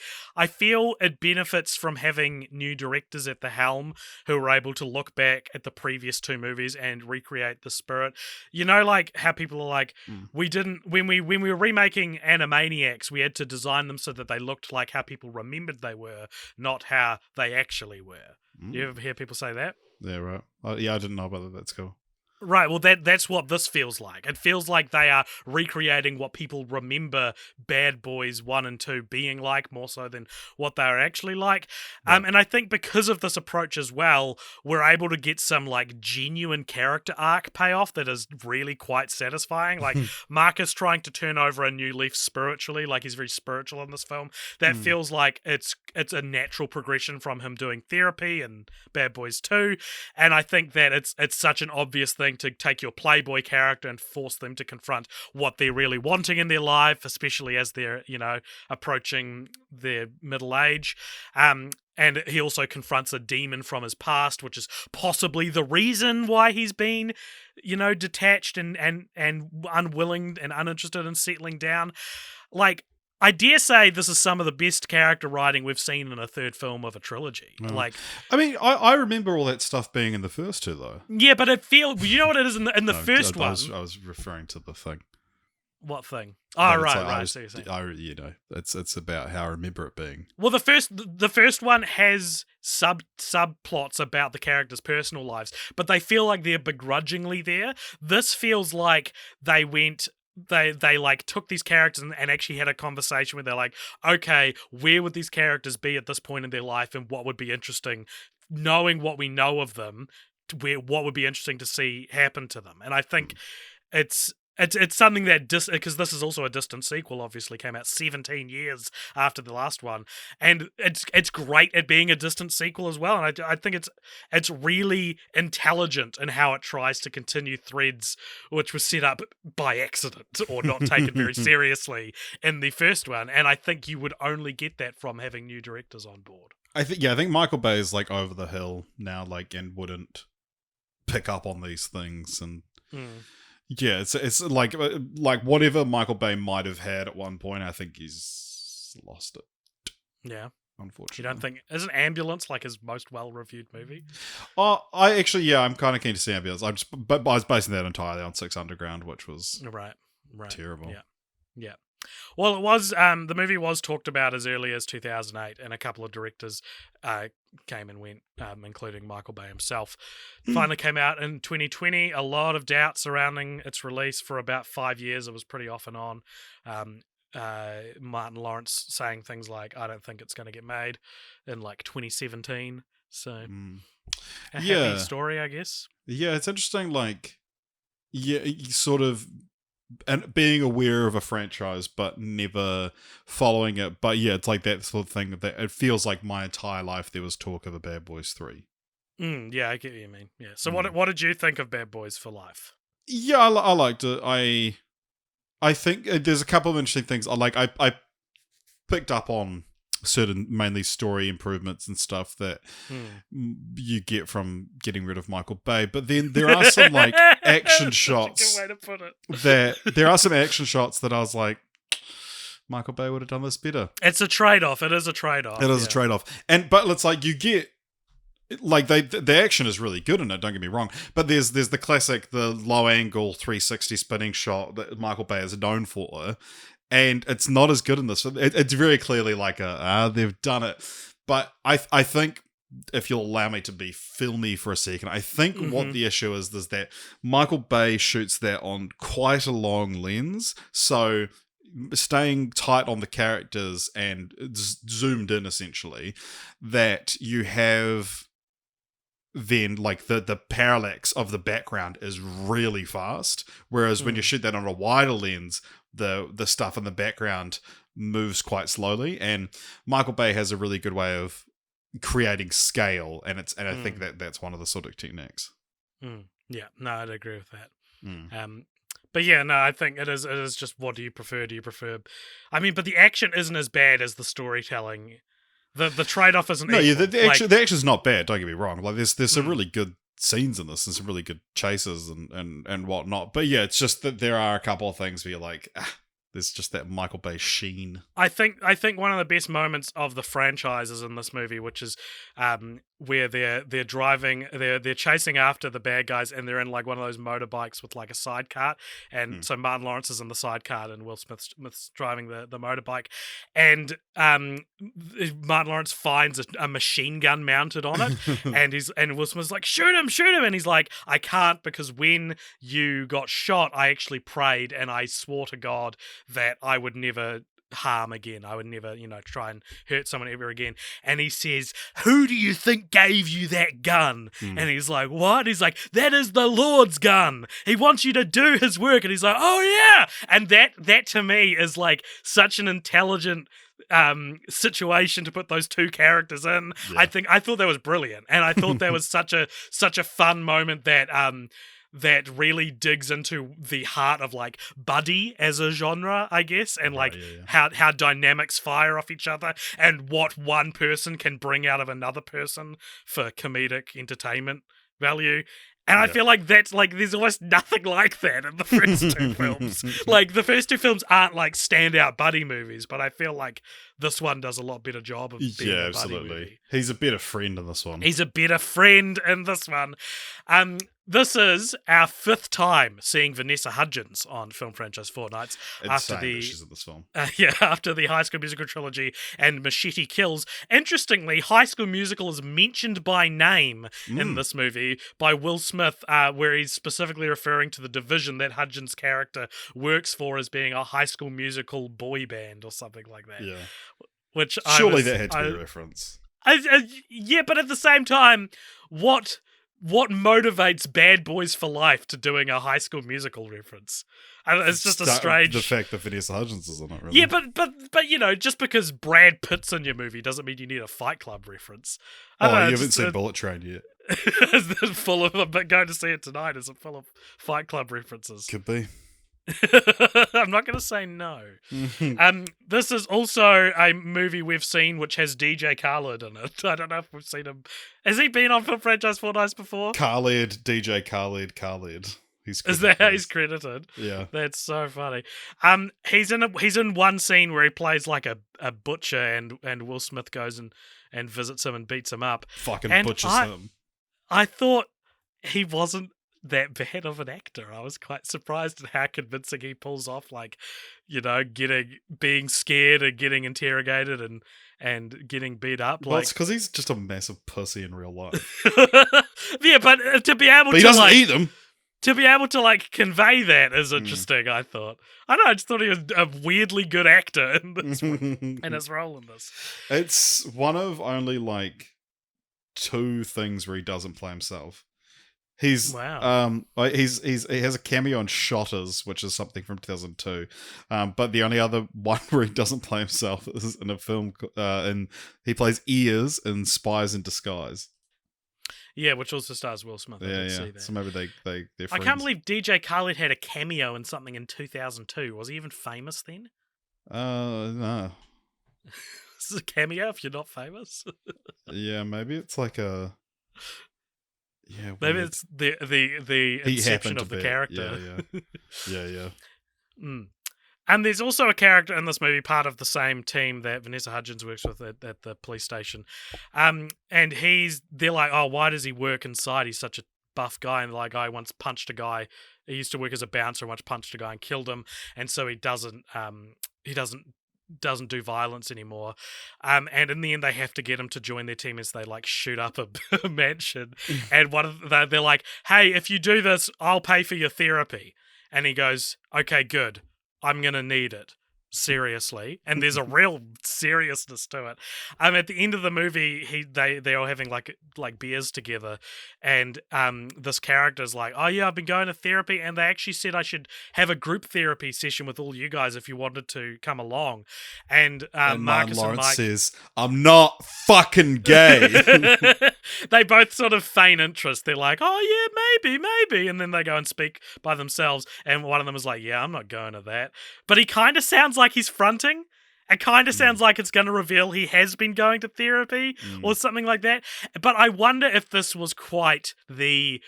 feel it benefits from having new directors at the helm who are able to look back at the previous two movies and recreate the spirit. Like how people are like, we didn't, when we were remaking Animaniacs, we had to design them so that they looked like how people remembered they were, not how they actually were. You ever hear people say that? Yeah, right. I didn't know about that. That's cool. Right, well, that's what this feels like. It feels like they are recreating what people remember Bad Boys 1 and 2 being like, more so than what they are actually like. Right. And I think because of this approach as well, we're able to get some, genuine character arc payoff that is really quite satisfying. Like, Marcus trying to turn over a new leaf spiritually, he's very spiritual in this film. That feels like it's a natural progression from him doing therapy and Bad Boys 2. And I think that it's such an obvious thing to take your playboy character and force them to confront what they're really wanting in their life, especially as they're, approaching their middle age. And he also confronts a demon from his past, which is possibly the reason why he's been, detached and unwilling and uninterested in settling down. I dare say this is some of the best character writing we've seen in a third film of a trilogy. Oh. I remember all that stuff being in the first two, though. Yeah, but it feels... You know what it is in the first one? I was referring to the thing. What thing? Oh, right. So it's about how I remember it being. Well, the first one has subplots about the characters' personal lives, but they feel like they're begrudgingly there. This feels like they went... They took these characters and actually had a conversation where they're like, okay, where would these characters be at this point in their life and what would be interesting, knowing what we know of them, what would be interesting to see happen to them. And I think it's it's something that because this is also a distant sequel. Obviously, came out 17 years after the last one, and it's great at being a distant sequel as well. And I think it's really intelligent in how it tries to continue threads which was set up by accident or not taken very seriously in the first one. And I think you would only get that from having new directors on board. I think Michael Bay is like over the hill now, like, and wouldn't pick up on these things and. Yeah, it's like whatever Michael Bay might have had at one point, I think he's lost it. Yeah. Unfortunately. You don't think... Isn't Ambulance like his most well-reviewed movie? Oh, I'm kind of keen to see Ambulance. But I was basing that entirely on Six Underground, which was right. terrible. Yeah. Well, it was... the movie was talked about as early as 2008, and a couple of directors came and went, including Michael Bay himself. Finally came out in 2020. A lot of doubt surrounding its release for about 5 years. It was pretty off and on. Martin Lawrence saying things like, I don't think it's going to get made, in like 2017. So, a happy story, I guess. Yeah, it's interesting, like, sort of... And being aware of a franchise, but never following it. But yeah, it's like that sort of thing that it feels like my entire life there was talk of a Bad Boys 3. Yeah, I get what you mean. Yeah. So what did you think of Bad Boys for Life? Yeah, I liked it. I think there's a couple of interesting things. I picked up on certain mainly story improvements and stuff that you get from getting rid of Michael Bay, but then there are some like action shots. Good way to put it. There are some action shots that I was like, Michael Bay would have done this better. It's a trade-off. It is a trade-off. It is a trade-off, but it's like you get. Like the action is really good in it, don't get me wrong, but there's the classic, the low angle 360 spinning shot that Michael Bay is known for, and it's not as good in this. It's very clearly like they've done it, but I think, if you'll allow me to be filmy for a second, I think what the issue is that Michael Bay shoots that on quite a long lens, so staying tight on the characters and zoomed in essentially, that you have then like the parallax of the background is really fast, whereas when you shoot that on a wider lens, the stuff in the background moves quite slowly. And Michael Bay has a really good way of creating scale, and I think that's one of the sort of techniques. Yeah, no, I'd agree with that. But yeah, no, I think it is just, what do you prefer? Do you prefer... I mean, but the action isn't as bad as the storytelling. The trade-off isn't equal. Yeah, the action's not bad, don't get me wrong. Like, there's some really good scenes in this, and some really good chases and whatnot. But yeah, it's just that there are a couple of things where you're like, there's just that Michael Bay sheen. I think one of the best moments of the franchise is in this movie, which is where they're driving, they're chasing after the bad guys, and they're in like one of those motorbikes with like a sidecar, and so Martin Lawrence is in the sidecar and Will Smith's driving the motorbike, and Martin Lawrence finds a machine gun mounted on it, and Will Smith's like, shoot him, and he's like, I can't, because when you got shot, I actually prayed and I swore to God that I would never harm again. I would never, try and hurt someone ever again. And he says, who do you think gave you that gun? And he's like, what? He's like, that is the Lord's gun. He wants you to do his work. And he's like, oh yeah. And that to me is like such an intelligent situation to put those two characters in. Yeah. I thought that was brilliant. And I thought that was such a fun moment that really digs into the heart of like buddy as a genre, I guess, and like how dynamics fire off each other and what one person can bring out of another person for comedic entertainment value. And I feel like that's like, there's almost nothing like that in the first two films. Like, the first two films aren't like standout buddy movies, but I feel like this one does a lot better job of being a buddy movie. He's a better friend in this one. He's a better friend in this one. This is our fifth time seeing Vanessa Hudgens on film franchise Fortnights after she's in this film. After the High School Musical trilogy and Machete Kills. Interestingly, High School Musical is mentioned by name in this movie by Will Smith, where he's specifically referring to the division that Hudgens' character works for as being a High School Musical boy band or something like that. Yeah. Which surely that had to be a reference. Yeah, but at the same time, what what motivates Bad Boys for Life to doing a High School Musical reference? It's just a strange. The fact that Vanessa Hudgens is in it, really. Yeah, but you know, just because Brad Pitt's in your movie doesn't mean you need a Fight Club reference. You haven't seen Bullet Train yet. It's full of. But going to see it tonight. Is it full of Fight Club references? Could be. I'm not going to say no. This is also a movie we've seen which has DJ Khaled in it. I don't know if we've seen him. Has he been on Film Franchise Fortnights before? Khaled, DJ Khaled. Is that how he's credited? Yeah. That's so funny. He's in one scene where he plays like a butcher and Will Smith goes and visits him and beats him up. Fucking and butchers him. I thought he wasn't that bad of an actor. I was quite surprised at how convincing he pulls off, like, you know, being scared and getting interrogated and getting beat up. Well, it's because he's just a massive pussy in real life. Yeah, but to be able he doesn't eat them. To be able to, like, convey that is interesting, I thought. I don't know, I just thought he was a weirdly good actor in this one, in his role in this. It's one of only, like, 2 things where he doesn't play himself. He has a cameo on Shotters, which is something from 2002. But the only other one where he doesn't play himself is in a film, and he plays Ears in Spies in Disguise. Yeah, which also stars Will Smith. Yeah. So maybe they're friends. I can't believe DJ Khaled had a cameo in something in 2002. Was he even famous then? No. This is a cameo if you're not famous. Yeah, maybe it's like a. Yeah, maybe it's the inception of the character. Yeah. And there's also a character in this movie, part of the same team that Vanessa Hudgens works with at the police station. And they're like, oh, why does he work inside? He's such a buff guy. And like, I once punched a guy. He used to work as a bouncer, once punched a guy and killed him. And so he doesn't do violence anymore. And in the end, they have to get him to join their team as they like shoot up a mansion. And they're like, hey, if you do this, I'll pay for your therapy. And he goes, okay, good. I'm going to need it. Seriously. And there's a real seriousness to it. At the end of the movie, they're all having like beers together, and this character's like, oh yeah, I've been going to therapy, and they actually said I should have a group therapy session with all you guys if you wanted to come along. And Marcus Lawrence and Mike says, I'm not fucking gay. They both sort of feign interest. They're like, oh yeah, maybe. And then they go and speak by themselves. And one of them is like, yeah, I'm not going to that. But he kind of sounds like he's fronting. It kind of sounds like it's going to reveal he has been going to therapy or something like that. But I wonder if this was quite the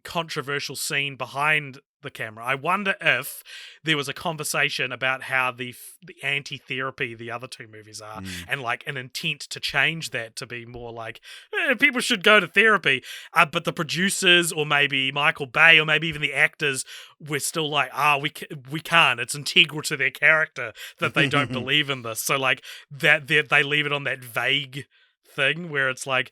controversial scene behind the camera. I wonder if there was a conversation about how the anti-therapy the other 2 movies are, and like an intent to change that to be more like people should go to therapy, but the producers or maybe Michael Bay or maybe even the actors were still like, we can't. It's integral to their character that they don't believe in this. So like that they leave it on that vague thing where it's like,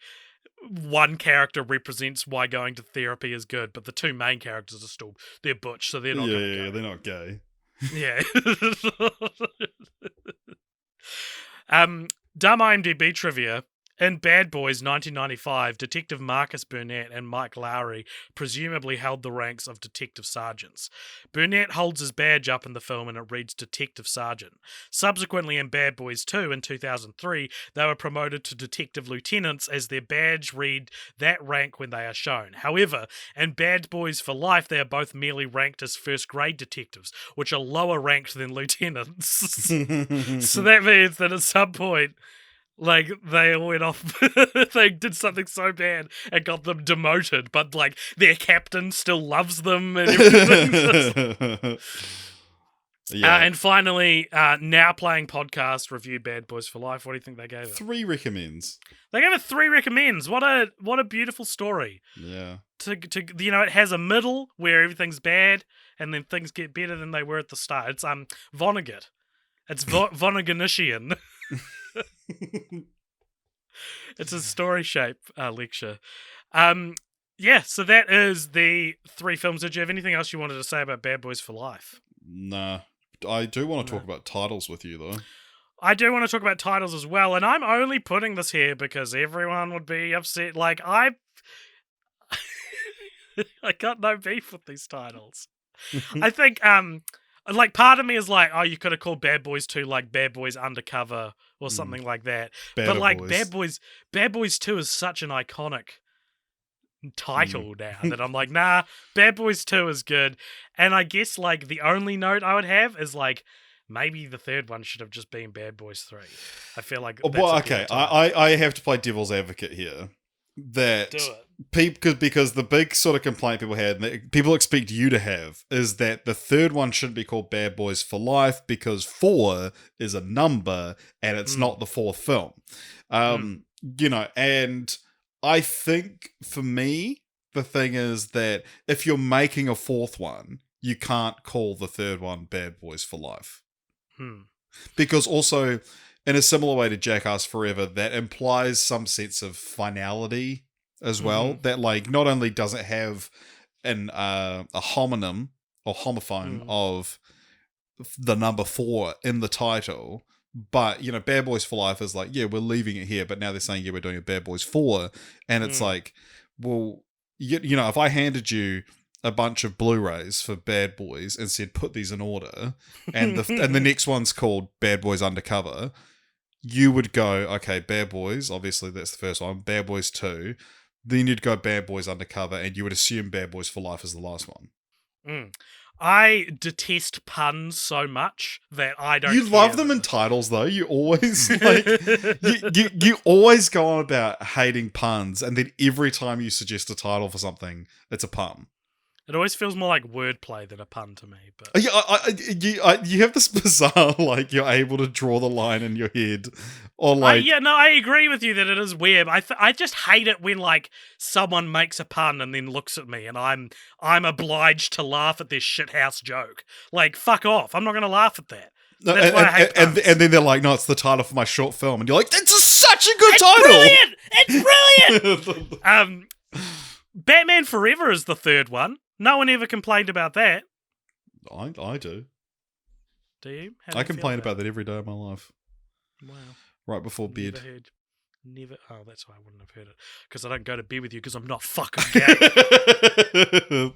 one character represents why going to therapy is good, but the 2 main characters are still, they're butch, so they're not they're not gay. Yeah. Dumb IMDb trivia. In Bad Boys 1995, Detective Marcus Burnett and Mike Lowry presumably held the ranks of detective sergeants. Burnett holds his badge up in the film and it reads Detective Sergeant. Subsequently, in Bad Boys 2 in 2003, they were promoted to detective lieutenants as their badge read that rank when they are shown. However, in Bad Boys for Life, they are both merely ranked as first-grade detectives, which are lower ranked than lieutenants. So that means that at some point, like, they all went off, they did something so bad and got them demoted, but, like, their captain still loves them and everything. Yeah. And finally, Now Playing Podcast reviewed Bad Boys for Life. What do you think they gave it? 3 recommends. They gave it 3 recommends. What a beautiful story. Yeah. To you know, it has a middle where everything's bad and then things get better than they were at the start. It's Vonnegut. It's Vonnegutishian. It's a story shape lecture. Yeah, so that is the 3 films. Did you have anything else you wanted to say about Bad Boys for Life? Nah. I do want to talk about titles with you, though. I do want to talk about titles as well, and I'm only putting this here because everyone would be upset. Like, I got no beef with these titles. I think like part of me is like, oh, you could have called Bad Boys 2 like Bad Boys Undercover or something like that. But like Boys. Bad Boys 2 is such an iconic title now that I'm like, nah, Bad Boys 2 is good. And I guess like the only note I would have is like maybe the third one should have just been Bad Boys 3. I feel like that's well, okay, I have to play devil's advocate here. That do it. Because the big sort of complaint people had, and that people expect you to have, is that the third one shouldn't be called Bad Boys for Life because 4 is a number and it's not the fourth film. You know, and I think for me, the thing is that if you're making a fourth one, you can't call the third one Bad Boys for Life. Because also, in a similar way to Jackass Forever, that implies some sense of finality as well. That like not only does it have a homonym or homophone of the number 4 in the title, but you know, Bad Boys for Life is like, yeah, we're leaving it here, but now they're saying, yeah, we're doing a Bad Boys 4, and it's like, well, you know, if I handed you a bunch of Blu-rays for Bad Boys and said, put these in order, and the next one's called Bad Boys Undercover, you would go, okay, Bad Boys, obviously that's the first one, Bad Boys 2, then you'd go Bad Boys Undercover, and you would assume Bad Boys for Life is the last one. I detest puns so much that I don't. You love them in titles, though. You always like you always go on about hating puns, and then every time you suggest a title for something, it's a pun. It always feels more like wordplay than a pun to me. But you have this bizarre, like, you're able to draw the line in your head, or like, I agree with you that it is weird. I just hate it when like someone makes a pun and then looks at me and I'm obliged to laugh at this shithouse joke. Like, fuck off! I'm not going to laugh at that. That's why I hate puns. And then they're like, no, it's the title for my short film, and you're like, that's such a good title. It's brilliant. Batman Forever is the third one. No one ever complained about that. I do. Do you? I complain about that every day of my life. Wow. Right before bed. Never. Oh, that's why I wouldn't have heard it. Because I don't go to bed with you because I'm not fucking gay.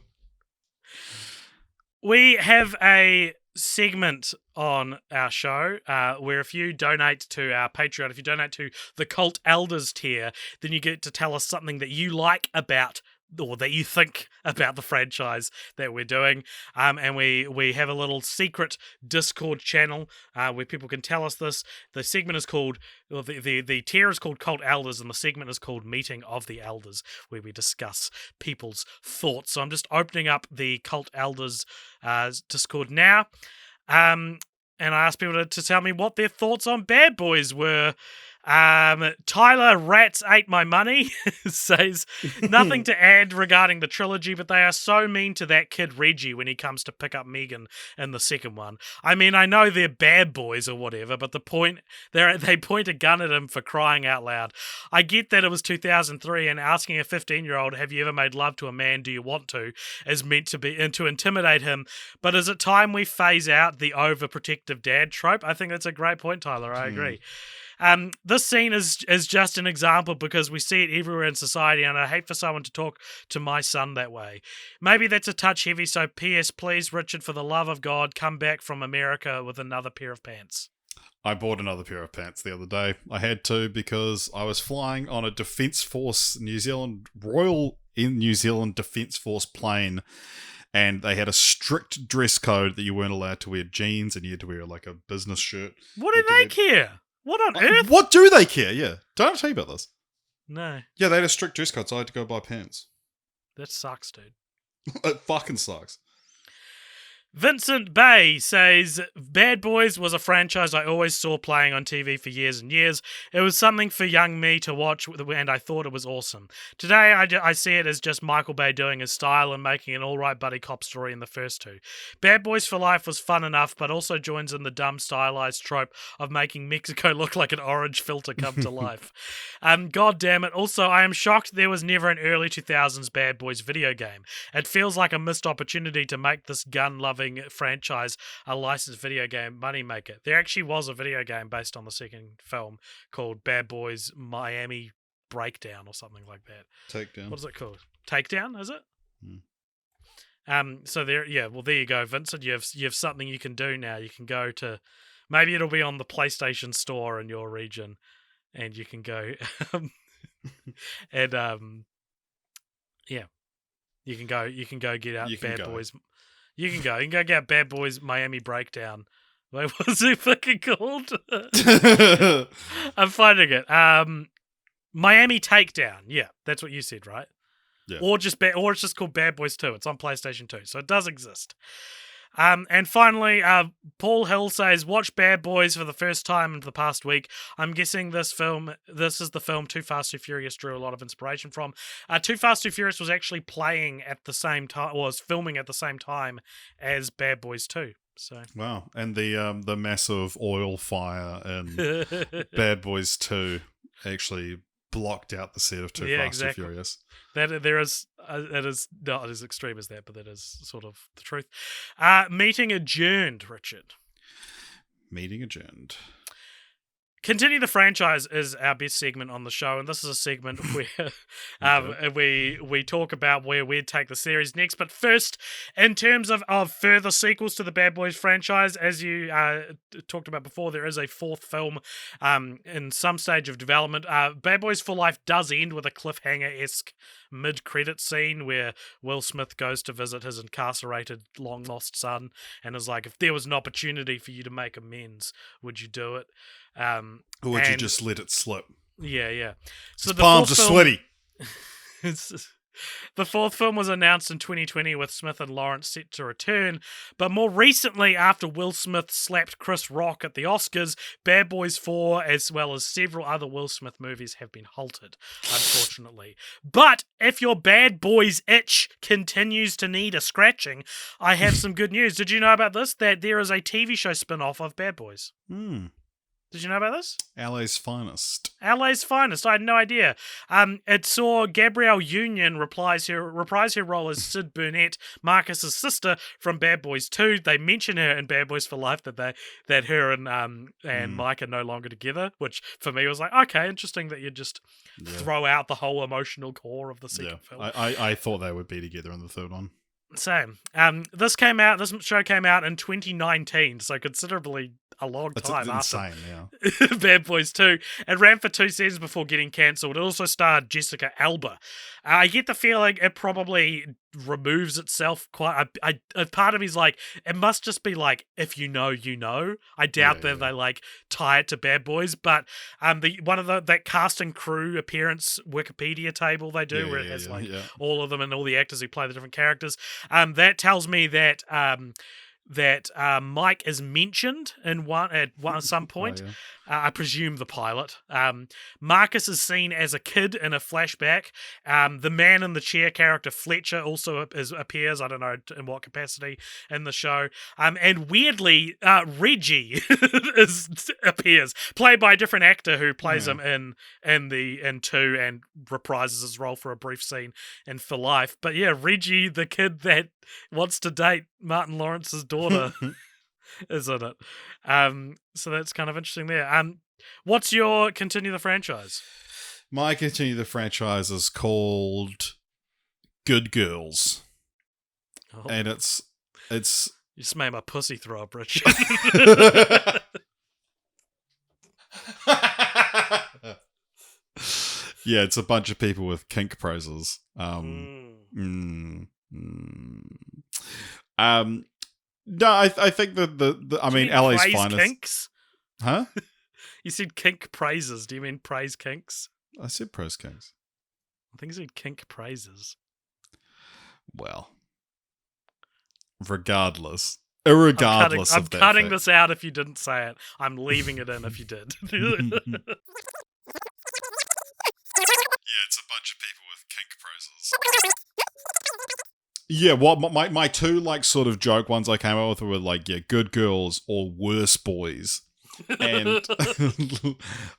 We have a segment on our show where if you donate to our Patreon, if you donate to the Cult Elders tier, then you get to tell us something that you like about or that you think about the franchise that we're doing. And we have a little secret Discord channel where people can tell us this. The segment is called, well, the tier is called Cult Elders, and the segment is called Meeting of the Elders, where we discuss people's thoughts. So I'm just opening up the Cult Elders Discord now. And I asked people to tell me what their thoughts on Bad Boys were. Tyler Rats Ate My Money says, nothing to add regarding the trilogy, but they are so mean to that kid Reggie when he comes to pick up Megan in the second one. I mean, I know they're bad boys or whatever, but the point, they point a gun at him for crying out loud. I get that it was 2003 and asking a 15-year-old, have you ever made love to a man, do you want to, is meant to be to intimidate him, but is it time we phase out the overprotective dad trope? I think that's a great point, Tyler. I agree. This scene is just an example because we see it everywhere in society, and I hate for someone to talk to my son that way. Maybe that's a touch heavy, so P.S. Please, Richard, for the love of God, come back from America with another pair of pants. I bought another pair of pants the other day. I had to because I was flying on a Defence Force Royal New Zealand Defence Force plane, and they had a strict dress code that you weren't allowed to wear jeans and you had to wear like a business shirt. What do they care? What on earth? What do they care? Yeah. Don't I tell you about this? No. Yeah, they had a strict dress code, so I had to go buy pants. That sucks, dude. It fucking sucks. Vincent Bay says, Bad Boys was a franchise I always saw playing on TV for years and years. It was something for young me to watch, and I thought it was awesome. Today, I see it as just Michael Bay doing his style and making an alright buddy cop story in the first two. Bad Boys for Life was fun enough, but also joins in the dumb stylized trope of making Mexico look like an orange filter come to life. God damn it. Also, I am shocked there was never an early 2000s Bad Boys video game. It feels like a missed opportunity to make this gun-loving franchise a licensed video game moneymaker. There actually was a video game based on the second film called Bad Boys Miami Breakdown or something like that. Takedown. What is it called? Takedown, is it? So there you go, Vincent. You have something you can do now. You can go to, maybe it'll be on the PlayStation Store in your region, and you can go and you can go get out Bad Boys. You can go get out Bad Boys Miami Breakdown. Wait, what's it fucking called? I'm finding it. Miami Takedown. Yeah, that's what you said, right? Yeah. Or it's just called Bad Boys 2. It's on PlayStation 2, so it does exist. And finally, Paul Hill says, watch Bad Boys for the first time in the past week. I'm guessing this is the film Too Fast, Too Furious drew a lot of inspiration from. Too Fast, Too Furious was actually playing at the same time, was filming at the same time as Bad Boys 2. So wow, and the massive oil fire in Bad Boys 2 actually blocked out the set of Too Fast, Too Furious. That there is, it is not as extreme as that, but that is sort of the truth. Meeting adjourned, Richard. Meeting adjourned. Continue the Franchise is our best segment on the show, and this is a segment where we talk about where we'd take the series next. But first, in terms of further sequels to the Bad Boys franchise, as you talked about before, there is a fourth film in some stage of development. Bad Boys for Life does end with a cliffhanger-esque mid-credit scene where Will Smith goes to visit his incarcerated, long-lost son and is like, if there was an opportunity for you to make amends, would you do it? Or would you just let it slip? Yeah. So his palms are sweaty. The fourth film was announced in 2020 with Smith and Lawrence set to return, but more recently, after Will Smith slapped Chris Rock at the Oscars, Bad Boys 4, as well as several other Will Smith movies, have been halted, unfortunately. But if your Bad Boys itch continues to need a scratching, I have some good news. Did you know about this? That there is a TV show spin-off of Bad Boys. Did you know about this? LA's Finest. LA's Finest. I had no idea. It saw Gabrielle Union reprise her role as Sid Burnett, Marcus's sister from Bad Boys 2. They mention her in Bad Boys for Life that her and Mike are no longer together, which for me was like, okay, interesting that you just throw out the whole emotional core of the second film. I thought they would be together in the third one. Same. This show came out in 2019, so considerably a long time insane, after Bad Boys 2. It ran for 2 seasons before getting cancelled. It also starred Jessica Alba. I get the feeling it probably removes itself quite. A part of me is like, it must just be like, if you know, you know. I doubt that they like tie it to Bad Boys, but that cast and crew appearance Wikipedia table they do, where it has all of them and all the actors who play the different characters. That tells me that Mike is mentioned at some point. I presume the pilot. Marcus is seen as a kid in a flashback. The man in the chair character Fletcher also appears. I don't know in what capacity in the show. And weirdly, Reggie appears, played by a different actor who plays him in 2 and reprises his role for a brief scene in For Life. But yeah, Reggie, the kid that wants to date Martin Lawrence's daughter. Is in it. So that's kind of interesting there. What's your Continue the Franchise? My Continue the Franchise is called Good Girls. Oh. And it's You just made my pussy throw up, Richard. Yeah, it's a bunch of people with kink praises. No, I think I mean LA's Finest. Kinks? Huh? You said kink praises. Do you mean praise kinks? I said praise kinks. I think you said kink praises. Well, irregardless of that. I'm cutting this out if you didn't say it. I'm leaving it in if you did. Yeah, it's a bunch of people with kink praises. Yeah, my two like sort of joke ones I came up with were like, Good Girls or Worse Boys. And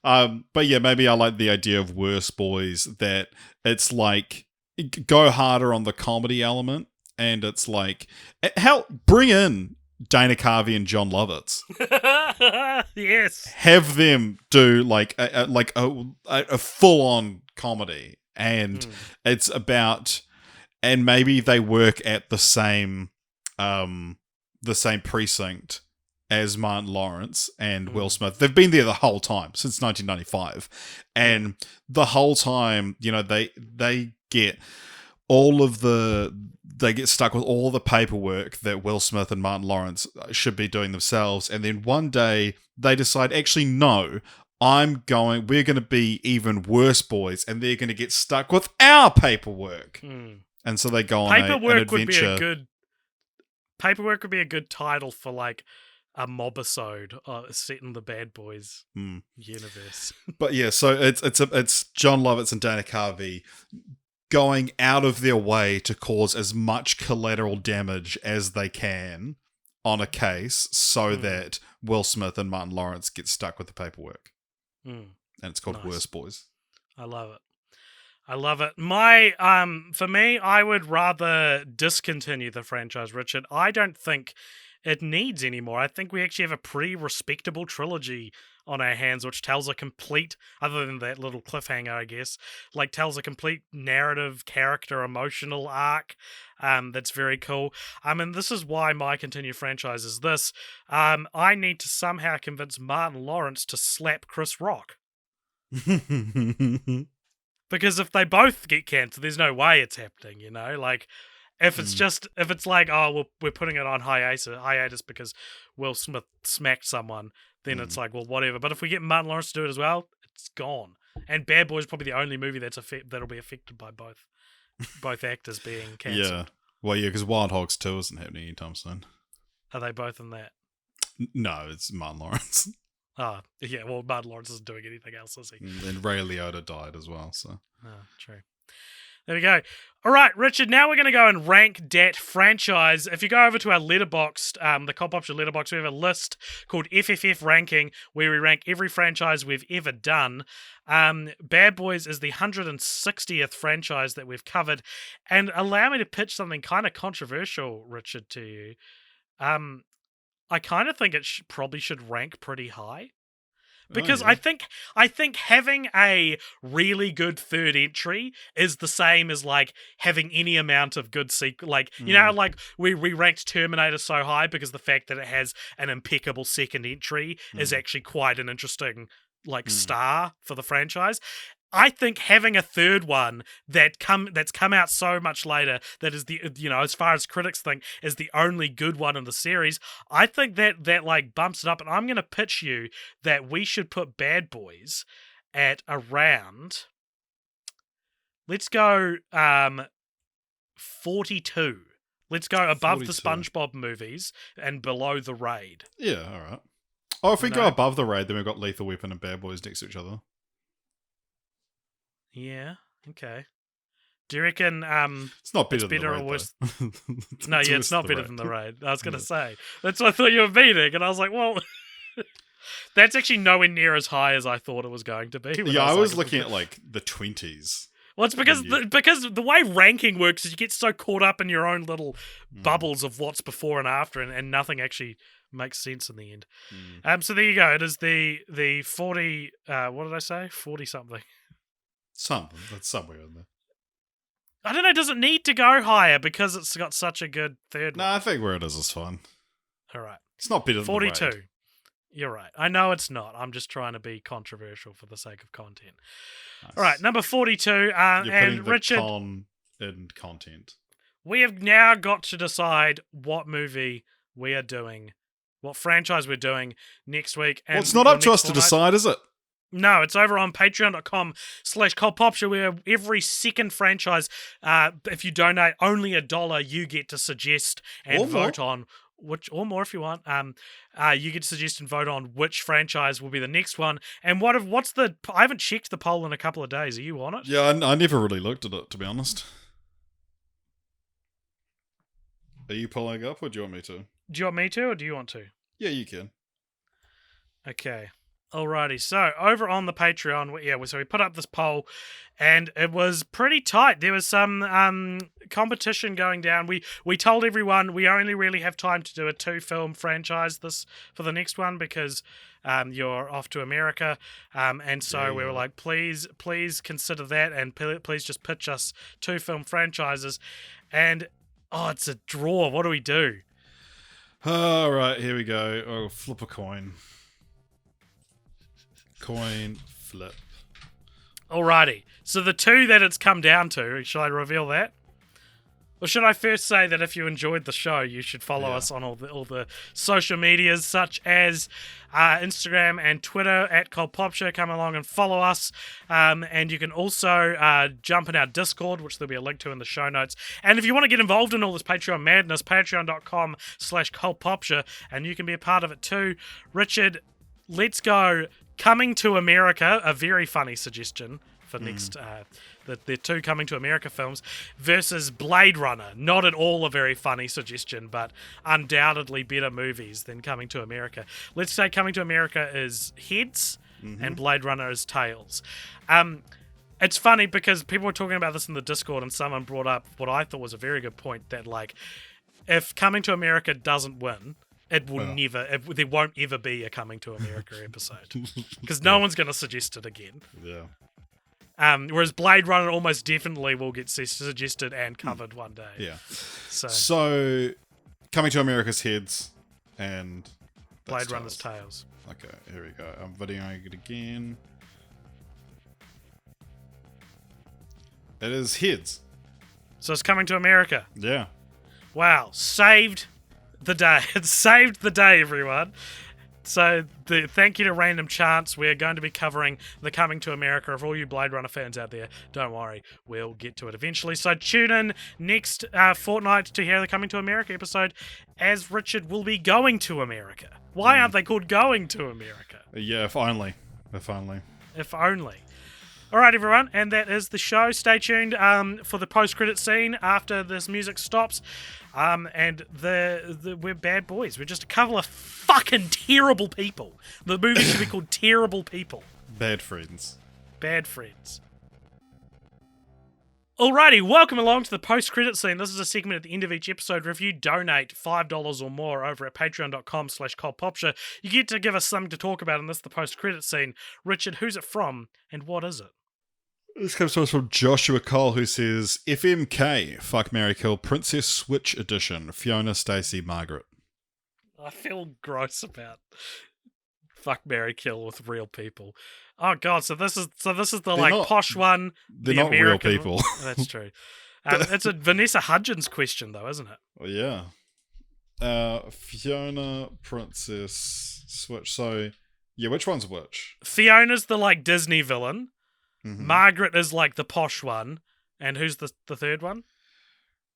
but yeah, maybe I like the idea of Worse Boys, that it's like go harder on the comedy element, and it's like hell, bring in Dana Carvey and John Lovitz. Yes. Have them do like a full on comedy, and it's about and maybe they work at the same precinct as Martin Lawrence and Will Smith. They've been there the whole time since 1995, and the whole time, they get they get stuck with all the paperwork that Will Smith and Martin Lawrence should be doing themselves, and then one day they decide, actually, no, we're going to be even worse boys, and they're going to get stuck with our paperwork. And so they go on an adventure. Paperwork would be a good title for like a mobisode set in the Bad Boys universe. But yeah, so it's John Lovitz and Dana Carvey going out of their way to cause as much collateral damage as they can on a case so that Will Smith and Martin Lawrence get stuck with the paperwork. And it's called Worse Boys. I love it. For me, I would rather discontinue the franchise, Richard. I don't think it needs any more. I think we actually have a pretty respectable trilogy on our hands, which tells a complete, other than that little cliffhanger, I guess, like tells a complete narrative, character, emotional arc that's very cool. And this is why my continued franchise is this. I need to somehow convince Martin Lawrence to slap Chris Rock. Because if they both get cancelled, there's no way it's happening, Like, if it's like, oh, we're putting it on hiatus because Will Smith smacked someone, then it's like, well, whatever. But if we get Martin Lawrence to do it as well, it's gone. And Bad Boys is probably the only movie that'll be affected by both actors being cancelled. Yeah. Well, yeah, because Wild Hogs 2 isn't happening anytime soon. Are they both in that? No, it's Martin Lawrence. Oh, yeah, well, Martin Lawrence isn't doing anything else, is he? And Ray Liotta died as well, so. Oh, true. There we go. All right, Richard, now we're going to go and rank that franchise. If you go over to our Letterboxd, the Cult Popture Letterboxd, we have a list called FFF Ranking, where we rank every franchise we've ever done. Bad Boys is the 160th franchise that we've covered. And allow me to pitch something kind of controversial, Richard, to you. I kind of think it probably should rank pretty high. Because I think having a really good third entry is the same as like having any amount of good sequel. Like, like we ranked Terminator so high because the fact that it has an impeccable second entry is actually quite an interesting star for the franchise. I think having a third one that's come out so much later, that is the, as far as critics think, is the only good one in the series, I think that bumps it up. And I'm going to pitch you that we should put Bad Boys at around, let's go 42. Let's go above 42. The SpongeBob movies and below The Raid. Yeah, all right. Oh, if we go above The Raid, then we've got Lethal Weapon and Bad Boys next to each other. Yeah, okay. Do you reckon it's not better than The Raid, or worse? No, it's not better than The Raid. I was going to say. That's what I thought you were beating, and I was like, well, that's actually nowhere near as high as I thought it was going to be. Yeah, I was looking at the 20s. Well, it's because the way ranking works is you get so caught up in your own little bubbles of what's before and after, and nothing actually makes sense in the end. So there you go. It is the 40, what did I say? 40-something. Something. That's somewhere in there. I don't know. Does it need to go higher because it's got such a good third one? No, I think where it is fine. All right. It's not better than 42. The Raid. You're right. I know it's not. I'm just trying to be controversial for the sake of content. Nice. All right. Number 42. You're and Richard, con in content. We have now got to decide what movie we are doing, what franchise we're doing next week. And it's not up to us to decide, is it? No, it's over on patreon.com/cultpopture, where every second franchise, if you donate only $1, you get to suggest and vote on which, or more if you want. You get to suggest and vote on which franchise will be the next one. And I haven't checked the poll in a couple of days. Are you on it? Yeah, I never really looked at it, to be honest. Are you pulling up, or do you want me to? Do you want me to, or do you want to? Yeah, you can. Okay. Alrighty, so over on the Patreon, so we put up this poll, and it was pretty tight. There was some competition going down. We told everyone we only really have time to do a 2-film franchise for the next one because you're off to America, and so we were like, please consider that, and please just pitch us 2-film franchises, and it's a draw. What do we do? All right, here we go. I'll flip a coin. Coin flip. Alrighty, so the 2 that it's come down to, shall I reveal that? Or should I first say that if you enjoyed the show, you should follow us on all the social medias, such as Instagram and Twitter at Cold Pop Show. Come along and follow us. And you can also jump in our Discord, which there'll be a link to in the show notes. And if you want to get involved in all this Patreon madness, patreon.com/Cold Pop Show, and you can be a part of it too. Richard, let's go Coming to America, a very funny suggestion for next, the 2 Coming to America films, versus Blade Runner. Not at all a very funny suggestion, but undoubtedly better movies than Coming to America. Let's say Coming to America is heads, and Blade Runner is tails. It's funny because people were talking about this in the Discord, and someone brought up what I thought was a very good point, that like, if Coming to America doesn't win, it will there won't ever be a Coming to America episode. Because no one's going to suggest it again. Yeah. Whereas Blade Runner almost definitely will get suggested and covered one day. Yeah. So Coming to America's heads and Blade Runner's tails. Okay, here we go. I'm videoing it again. It is heads. So it's Coming to America. Yeah. Wow. Saved the day. It saved the day, everyone. So thank you to Random Chance. We're going to be covering the Coming to America. For all you Blade Runner fans out there, don't worry, we'll get to it eventually. So tune in next fortnight to hear the Coming to America episode, as Richard will be going to America. Why aren't they called Going to America? Yeah, if only. If only. All right, everyone, and that is the show. Stay tuned for the post-credit scene after this music stops. And we're bad boys. We're just a couple of fucking terrible people. The movie should be called Terrible People. Bad friends. Bad friends. Alrighty, welcome along to the post-credit scene. This is a segment at the end of each episode where if you donate $5 or more over at patreon.com/coldpopshow, you get to give us something to talk about in this, the post-credit scene. Richard, who's it from and what is it? This comes to us from Joshua Cole, who says, FMK, Fuck, Marry, Kill, Princess Switch Edition, Fiona, Stacey, Margaret. I feel gross about Fuck, Marry, Kill with real people. Oh god, so this is the posh one. They're the not American real people. That's true. It's a Vanessa Hudgens question though, isn't it? Oh, yeah. Fiona, Princess Switch. So, yeah, which one's which? Fiona's the Disney villain. Mm-hmm. Margaret is the posh one. And who's the third one?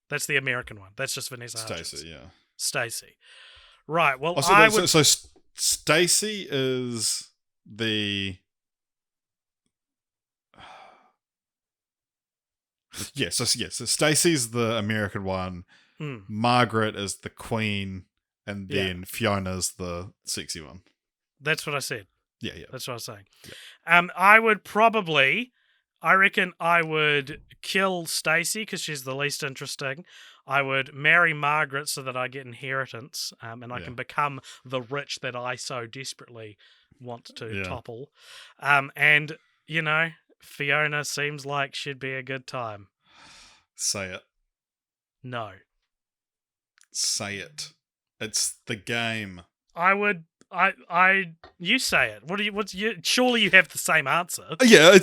That's the American one. That's just Vanessa Hudgens. Stacey, yeah. Stacey. Right, well, So Stacey is the... So Stacey's the American one. Margaret is the queen, and then Fiona's the sexy one. That's what I said. Yeah. That's what I was saying. Yeah. I reckon I would kill Stacey because she's the least interesting. I would marry Margaret so that I get inheritance, and I can become the rich that I so desperately want to topple. And, Fiona seems like she'd be a good time. Say it. No. Say it. It's the game. You say it. Surely you have the same answer. Yeah,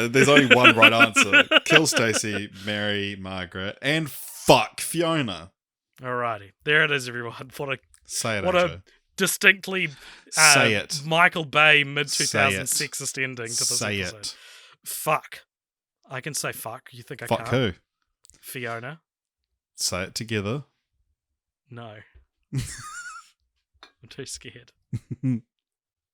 there's only one right answer. Kill Stacey, marry Margaret, and fuck Fiona. Alrighty. There it is, everyone. Say it, what AJ. a distinctly say it. Michael Bay mid-2000s sexist ending to this say episode. It. Fuck. I can say fuck. You think I fuck can't? Fuck who? Fiona. Say it together. No. I'm too scared.